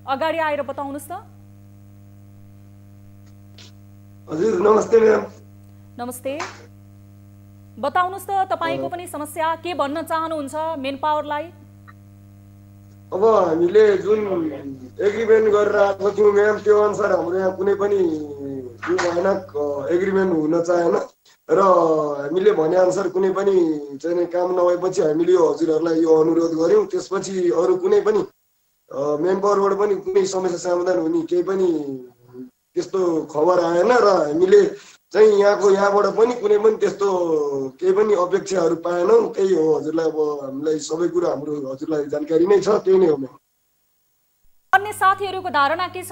अगाडि आएर बताउनुहोस् त। हजुर नमस्ते म्याम। नमस्ते, बताउनुहोस् त तपाईँको पनि समस्या के भन्न चाहनुहुन्छ मेन पावरलाई? अब हामीले जुन एग्रिमेन्ट गरेर आएको थियौँ म्याम, त्यो अनुसार हाम्रो यहाँ कुनै पनि भयानक एग्रिमेन्ट हुन चाहेन र हामीले भने अनुसार कुनै पनि चाहिँ काम नभएपछि हामीले यो हजुरहरूलाई यो अनुरोध गऱ्यौँ। त्यसपछि अरू कुनै पनि मेन पावरबाट पनि कुनै समस्या समाधान हुने केही पनि त्यस्तो खबर आएन र हामीले चाहिँ यहाँबाट पनि कुनै पनि त्यस्तो केही पनि अपेक्षाहरू पाएनौँ। त्यही हो हजुरलाई, अब हामीलाई सबै कुरा हाम्रो हजुरलाई जानकारी नै छ, त्यही नै हो म्याम। अन्य साथीहरूको धारणा के छ?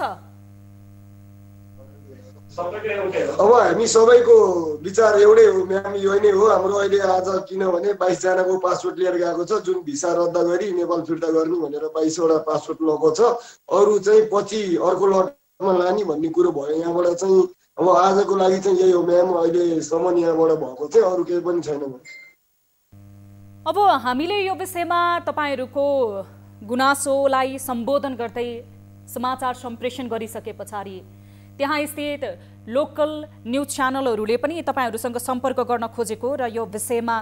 अब हामी सबैको विचार एउटै हो म्याम, यो नै हो हाम्रो अहिले आज। किनभने 22 जनाको पासपोर्ट लिएर गएको छ, जुन भिसा रद्द गरी नेपाल फिर्ता गर्ने भनेर 22वटा पासपोर्ट लगेको छ। अरू चाहिँ पछि अर्को लटमा लाने भन्ने कुरो भयो यहाँबाट चाहिँ। अब आजको लागि चाहिँ यही हो म्याम, अहिलेसम्म यहाँबाट भएको चाहिँ अरू केही पनि छैन। अब हामीले यो विषयमा तपाईहरूको गुनासोलाई सम्बोधन गर्दै समाचार सम्प्रेषण गरिसके पछाडि त्यहाँ स्थित लोकल न्युज च्यानलहरूले पनि तपाईहरूसँग सम्पर्क गर्न खोजेको र यो विषयमा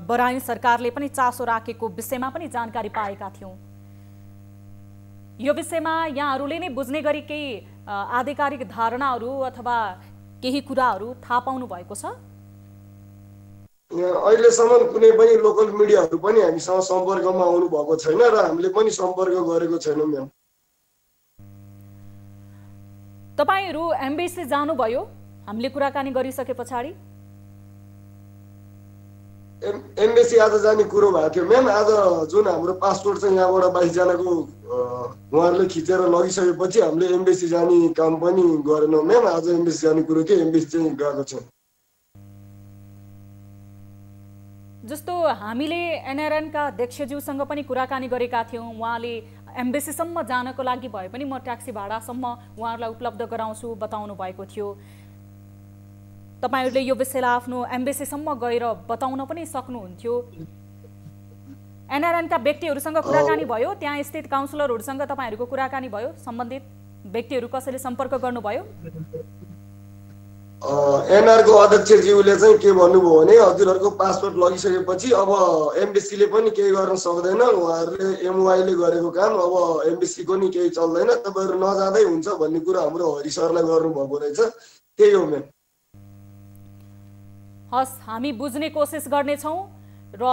बराइन सरकारले पनि चासो राखेको विषयमा पनि जानकारी पाएका थियौँ। यो विषयमा यहाँहरूले नै बुझ्ने गरी केही आधिकारिक धारणाहरू अथवा केही कुराहरू थाहा पाउनु भएको छ? अहिलेसम्म कुनै पनि लोकल मिडियाहरू पनि हामीसँग सम्पर्कमा आउनु भएको छैन र हामीले पनि सम्पर्क गरेको छैनौँ म्याम। तपाईहरू एम्बेसी जानुभयो हामीले कुराकानी गरिसके पछाडि? एम्बेसी आज जाने कुरो भएको थियो म्याम। आज जुन हाम्रो पासपोर्ट चाहिँ यहाँबाट 22 जनाको उहाँहरूले खिचेर लगिसकेपछि हामीले एम्बेसी जाने काम पनि गरेनौँ म्याम। आज एम्बेसी जाने कुरो के, एम्बेसी चाहिँ गएको छ। जस्तो हामीले एनआरएनका अध्यक्षज्यूसँग पनि कुराकानी गरेका थियौँ। उहाँले एम्बेसीसम्म जानको लागि भए पनि म ट्याक्सी भाडासम्म उहाँहरूलाई उपलब्ध गराउँछु बताउनु भएको थियो। तपाईहरूले यो विषयलाई आफ्नो एम्बेसीसम्म गएर बताउन पनि सक्नुहुन्थ्यो। एनआरएनका व्यक्तिहरूसँग कुराकानी भयो, त्यहाँ स्थित काउन्सिलरहरूसँग तपाईँहरूको कुराकानी भयो, सम्बन्धित व्यक्तिहरू कसैले सम्पर्क गर्नुभयो? एनआरको अध्यक्षज्यूले चाहिँ के भन्नुभयो भने हजुरहरूको पासपोर्ट लगिसकेपछि अब एम्बेसीले पनि केही गर्न सक्दैन, उहाँहरूले एमओआईले गरेको काम अब एम्बेसीको नि केही चल्दैन, तपाईँहरू नजाँदै हुन्छ भन्ने कुरा हाम्रो हरि सरलाई गर्नुभएको रहेछ। त्यही हो म्याम। हस्, हामी बुझ्ने कोसिस गर्नेछौँ र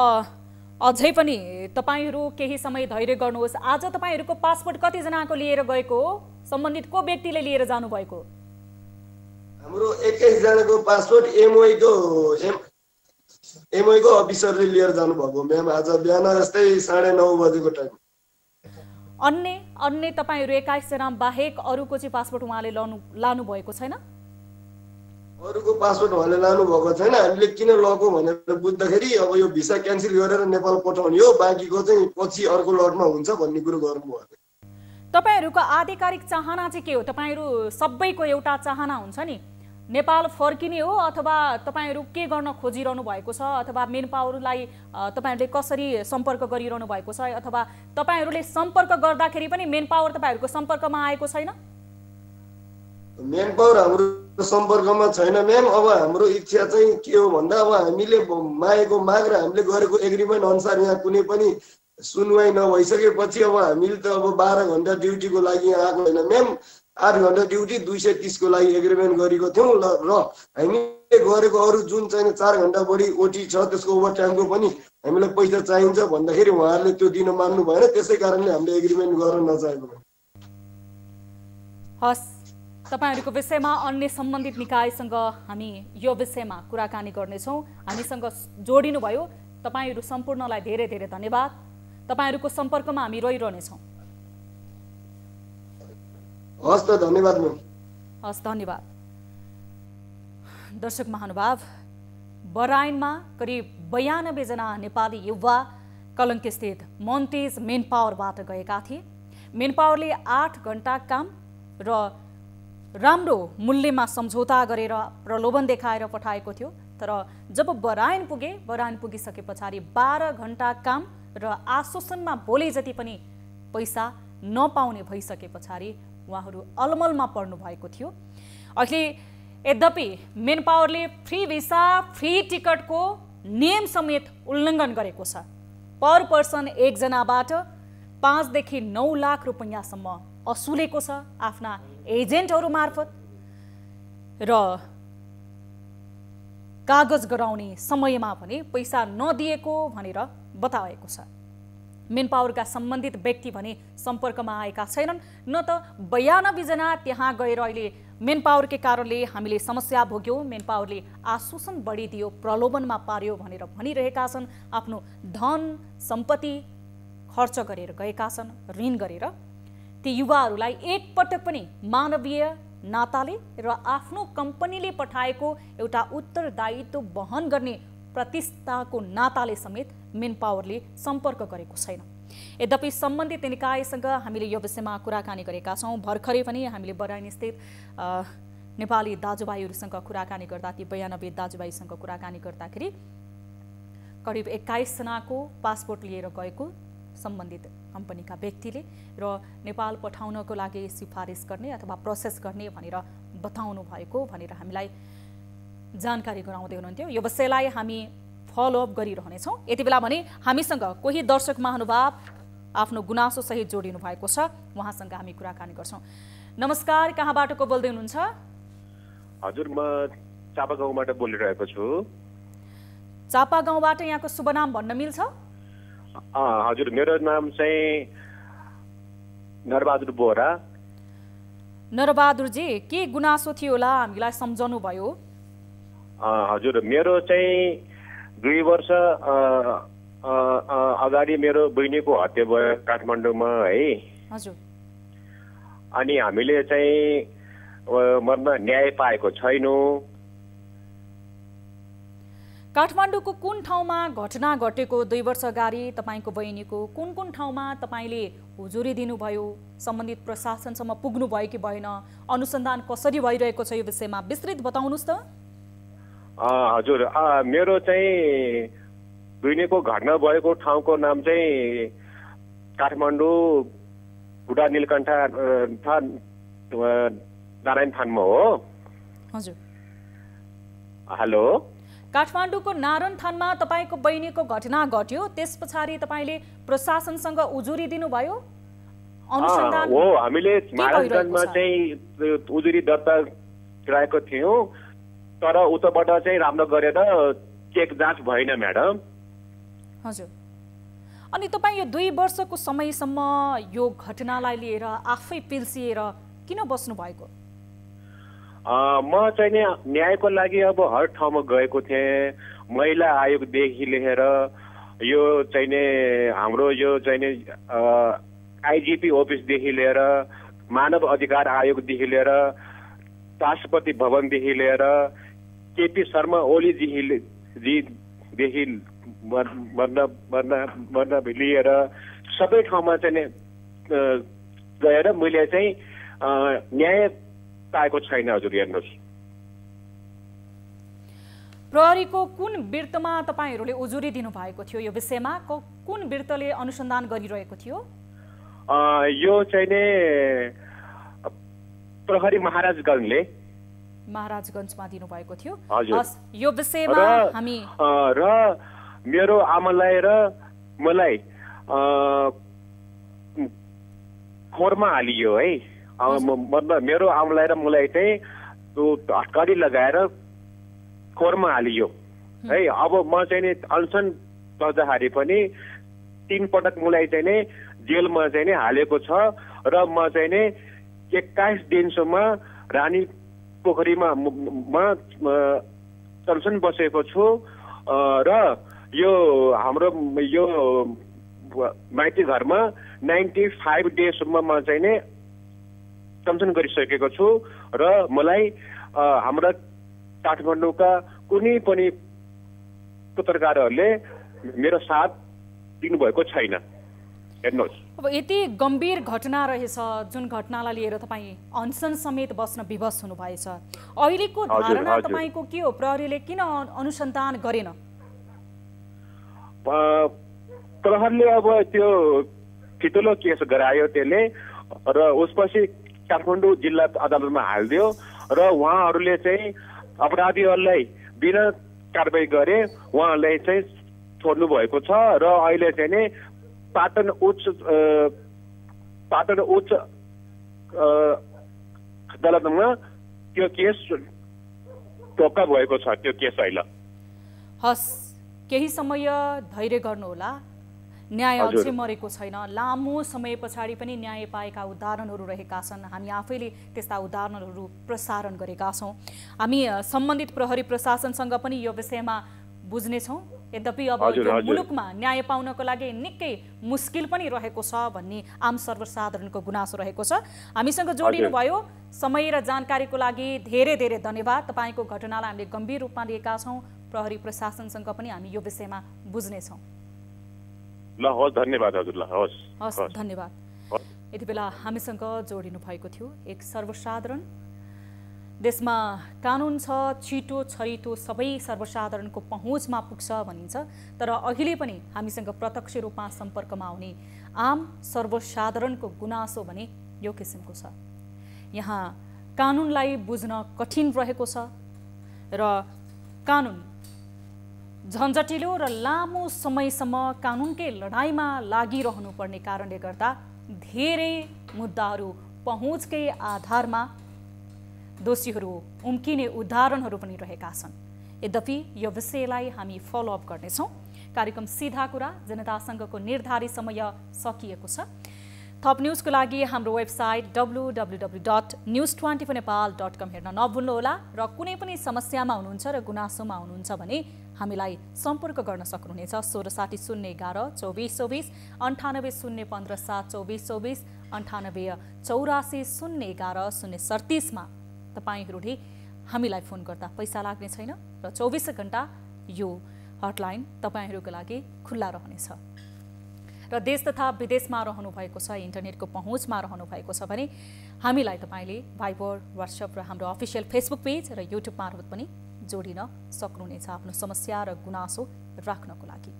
अझै पनि तपाईँहरू केही समय धैर्य गर्नुहोस्। आज तपाईँहरूको पासपोर्ट कतिजनाको लिएर गएको हो? सम्बन्धित को व्यक्तिले लिएर जानुभएको? हाम्रो 21 जनाको पासपोर्ट एमओईको अफिसरले लिएर जानुभएको म्याम, आज बिहान जस्तै 9:30 बजेको टाइम। अन्य तपाईँहरू 21 जना बाहेक अरूको चाहिँ पासपोर्ट उहाँले लानु भएको छैन? अरूको पासपोर्ट उहाँले लानु भएको छैन। हामीले किन लगो भनेर बुझ्दाखेरि अब यो भिसा क्यान्सल गरेर नेपाल पठाउने हो, बाँकीको चाहिँ पछि अर्को लटमा हुन्छ भन्ने कुरो गर्नुभयो। तपाईँहरूको आधिकारिक चाहना चाहिँ के हो? तपाईँहरू सबैको एउटा चाहना हुन्छ नि, नेपाल फर्किने हो अथवा तपाईँहरू के गर्न खोजिरहनु भएको छ, अथवा मेन पावरलाई तपाईँहरूले कसरी सम्पर्क गरिरहनु भएको छ, अथवा तपाईँहरूले सम्पर्क गर्दाखेरि पनि मेन पावर तपाईँहरूको सम्पर्कमा आएको छैन? मेन पावर हाम्रो सम्पर्कमा छैन म्याम। अब हाम्रो इच्छा चाहिँ के हो भन्दा अब हामीले मागेको माग र हामीले गरेको एग्रिमेन्ट अनुसार यहाँ कुनै पनि सुनवाई नभइसकेपछि अब हामीले त अब 12 घण्टा ड्युटीको लागि यहाँ आएको होइन म्याम। 8 घण्टा ड्युटी 230 को लागि एग्रिमेन्ट गरेको थियौँ र हामीले गरेको अरू जुन चाहिँ 4 घण्टा बढी ओटी छ त्यसको ओभर टाइमको पनि हामीलाई पैसा चाहिन्छ भन्दाखेरि उहाँहरूले त्यो दिन मान्नु भएन, त्यसै कारणले हामीले एग्रिमेन्ट गर्न नचाहेको। हस्, तपाईहरूको विषयमा अन्य सम्बन्धित निकायसँग हामी यो विषयमा कुराकानी गर्नेछौँ। हामीसँग जोडिनु भयो, तपाईहरू सम्पूर्णलाई धेरै धेरै धन्यवाद। तपाईहरूको सम्पर्कमा हामी रहिरहनेछौँ। हस् त, धन्यवाद म्याम। हस्, धन्यवाद। दर्शक महानुभाव, बराइनमा करिब 92 जना नेपाली युवा कलङ्की स्थित मोन्टेज मेन पावरबाट गएका थिए। मेन पावरले 8 घण्टा काम र राम्रो मूल्यमा सम्झौता गरेर प्रलोभन देखाएर पठाएको थियो। तर जब बराइन पुगिसके पछाडि 12 घण्टा काम र आश्वासनमा बोले जति पनि पैसा नपाउने भइसके पछाडि उहाँहरू अलमलमा पर्नु भएको थियो। अहिले यद्यपि मेन पावरले फ्री भिसा फ्री टिकटको नियम समेत उल्लङ्घन गरेको छ। पर पर्सन एकजनाबाट 5 देखि 9 लाख रुपैयाँसम्म असुलेको छ आफ्ना एजेन्टहरू मार्फत र कागज गराउने समयमा पनि पैसा नदिएको भनेर बताएको छ। मेन पावरका सम्बन्धित व्यक्ति भने सम्पर्कमा आएका छैनन्, न त 92 जना त्यहाँ गएर अहिले मेन पावरकै कारणले हामीले समस्या भोग्यौँ, मेन पावरले आश्वासन बढिदियो, प्रलोभनमा पार्यो भनेर भनिरहेका छन्। आफ्नो धन सम्पत्ति खर्च गरेर गएका छन्, ऋण गरेर। ती युवाहरूलाई एकपटक पनि मानवीय नाताले र आफ्नो कम्पनीले पठाएको एउटा उत्तरदायित्व वहन गर्ने प्रतिष्ठाको नाताले समेत मेन पावरले सम्पर्क गरेको छैन। यद्यपि सम्बन्धित निकायसँग हामीले यो विषयमा कुराकानी गरेका छौँ। भर्खरै पनि हामीले बराइन स्थित नेपाली दाजुभाइहरूसँग कुराकानी गर्दा, ती 92 दाजुभाइसँग कुराकानी गर्दाखेरि करिब 21 जनाको पासपोर्ट लिएर गएको सम्बन्धित कम्पनीका व्यक्तिले र नेपाल पठाउनको लागि सिफारिस गर्ने अथवा प्रोसेस गर्ने भनेर बताउनु भएको भनेर हामीलाई जानकारी गराउँदै हुनुहुन्थ्यो। यो विषयलाई हामी फलोअप गरिरहनेछौँ। यति बेला भने हामीसँग कोही दर्शक महानुभाव आफ्नो गुनासो सहित जोडिनु भएको छ, उहाँसँग हामी कुराकानी गर्छौँ। नमस्कार, कहाँबाट को बोल्दै हुनुहुन्छ? हजुर, म चापागाउँबाट बोलिरहेको छु। चापागाउँबाट यहाँको शुभ नाम भन्न मिल्छ? हजुर, मेरो नाम चाहिँ नरबहादुर बोहरा। नरबहादुरजी, के गुनासो थियो होला, हामीलाई सम्झाउनु भयो? हजुर, मेरो चाहिँ 2 वर्ष अगाडि मेरो बहिनीको हत्या भयो काठमाडौँमा है। हजुर। अनि हामीले चाहिँ न्याय पाएको छैनौँ। काठमाडौँको कुन ठाउँमा घटना घटेको 2 वर्ष अगाडि तपाईँको बहिनीको कुन कुन ठाउँमा तपाईँले हुजुरी दिनुभयो, सम्बन्धित प्रशासनसम्म पुग्नु भयो कि भएन, अनुसन्धान कसरी भइरहेको छ यो विषयमा विस्तृत बताउनुहोस् त। हजुर, मेरो चाहिँ बहिनीको घटना भएको ठाउँको नाम चाहिँ काठमाडौँ बुढा नीलकण्ठ नारायण थानमा हो। हजुर, हेलो, काठमाडौँको नारायण थानमा तपाईँको बहिनीको घटना घट्यो, त्यस पछाडि तपाईँले प्रशासनसँग उजुरी दिनुभयो, अनुसन्धान हो। हामीले महाराजगञ्जमा चाहिँ उजुरी दर्ता गराएको थियौँ, तर उताबाट चाहिँ राम्रो गरेर चेक जाँच भएन म्याडम। हजुर, अनि तपाईँ यो 2 वर्षको समयसम्म यो घटनालाई लिएर आफै पिल्सिएर किन बस्नु भएको? म चाहिँ नि न्यायको लागि अब हर ठाउँमा गएको थिएँ, महिला आयोगदेखि लिएर यो चाहिँ नि हाम्रो यो चाहिँ नि आइजिपी अफिसदेखि लिएर मानव अधिकार आयोगदेखि लिएर राष्ट्रपति भवनदेखि लिएर केपी शर्मा ओलीजीदेखि लिएर सबै ठाउँमा चाहिँ गएर मैले चाहिँ न्याय पाएको छैन। हजुर, हेर्नुहोस्, प्रहरीको कुन वृत्तमा तपाईँहरूले उजुरी दिनुभएको थियो यो विषयमा? कुन वृत्तले अनुसन्धान गरिरहेको थियो? यो चाहिँ नि प्रहरी महाराजगञ्जमा दिनुभएको थियो। हजुर, यो विषयमा हामी र मेरो आमालाई र मलाई खोरमा हालियो है। मतलब मेरो आमालाई र मलाई चाहिँ हटकडी लगाएर खोरमा हालियो है। अब म चाहिँ नि अनसन बस्दाखेरि पनि 3 पटक मलाई चाहिँ नि जेलमा चाहिँ नि हालेको छ र म चाहिँ नि 21 दिनसम्म रानी पोखरीमा अनसन बसेको छु र यो हाम्रो यो माइती घरमा 95 डेजसम्म म चाहिँ नि अनसन गरिसकेको छु र मलाई हाम्रा काठमाडौँका कुनै पनि पत्रकारहरूले मेरो साथ दिनुभएको छैन। हेर्नुहोस्, अब यति गम्भीर घटना रहेछ जुन घटनालाई लिएर तपाईँ अनसन समेत बस्न विवश हुनुभएछ, अहिलेको धारणा तपाईँको के हो? प्रहरीले किन अनुसन्धान गरेन? प्रहरीले अब त्यो फितलो केस गरायो त्यसले र उसपछि काठमाडौँ जिल्ला अदालतमा हालिदियो र उहाँहरूले चाहिँ अपराधीहरूलाई बिना कारबाही गरे उहाँहरूलाई चाहिँ छोड्नु भएको छ र अहिले चाहिँ नि पाटन उच्च अदालतमा त्यो केस टोक्का भएको छ। त्यो केस अहिले हस्, केही समय धैर्य गर्नुहोला, न्याय अझै मरेको छैन। लामो समय पछाडि पनि न्याय पाएका उदाहरणहरू रहेका छन्, हामी आफैले त्यस्ता उदाहरणहरू प्रसारण गरेका छौँ। हामी सम्बन्धित प्रहरी प्रशासनसँग पनि यो विषयमा बुझ्नेछौँ। यद्यपि अब यो मुलुकमा न्याय पाउनको लागि निकै मुस्किल पनि रहेको छ भन्ने आम सर्वसाधारणको गुनासो रहेको छ। हामीसँग जोडिनु भयो, समय र जानकारीको लागि धेरै धेरै धन्यवाद। तपाईँको घटनालाई हामीले गम्भीर रूपमा लिएका छौँ, प्रहरी प्रशासनसँग पनि हामी यो विषयमा बुझ्नेछौँ। ल हस्, धन्यवाद हजुर। ल हस्, धन्यवाद। यति बेला हामीसँग जोडिनु भएको थियो एक सर्वसाधारण। देशमा कानुन छ, छिटो छरितो सबै सर्वसाधारणको पहुँचमा पुग्छ भनिन्छ, तर अहिले पनि हामीसँग प्रत्यक्ष रूपमा सम्पर्कमा आउने आम सर्वसाधारणको गुनासो भने यो किसिमको छ। यहाँ कानुनलाई बुझ्न कठिन रहेको छ र कानुन झन्झटिलो र लामो समयसम्म कानुनकै लडाइँमा लागिरहनु पर्ने कारणले गर्दा धेरै मुद्दाहरू पहुँचकै आधारमा दोषीहरू उम्किने उदाहरणहरू पनि रहेका छन्। यद्यपि यो विषयलाई हामी फलोअप गर्नेछौँ। कार्यक्रम सीधा कुरा जनतासँगको निर्धारित समय सकिएको छ। थप न्युजको लागि हाम्रो वेबसाइट www.news24nepal.com हेर्न नभुल्नुहोला र कुनै पनि समस्यामा हुनुहुन्छ र गुनासोमा हुनुहुन्छ भने हामीलाई सम्पर्क गर्न सक्नुहुनेछ। 1660 011 2424 98 015 7 2424 98 84 011 037 मा तपाईहरूले हामीलाई फोन गर्दा पैसा लाग्ने छैन र 24 घण्टा यो हटलाइन तपाईहरूको लागि खुल्ला रहनेछ। र देश तथा विदेशमा रहनुभएको छ, इन्टरनेटको पहुँचमा रहनुभएको छ भने हामीलाई तपाईँले भाइबर, व्हाट्सएप र हाम्रो अफिसियल फेसबुक पेज र युट्युब मार्फत पनि जोडिन सक्नुहुनेछ आफ्नो समस्या र गुनासो राख्नको लागि।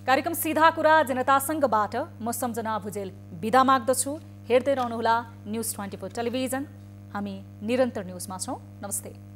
कार्यक्रम सीधा कुरा जनतासँगबाट म सम्झना भुजेल बिदा माग्दछु। हेर्दै रहनुहोला न्युज 24 टेलिभिजन। हामी निरन्तर न्युजमा छौँ। नमस्ते।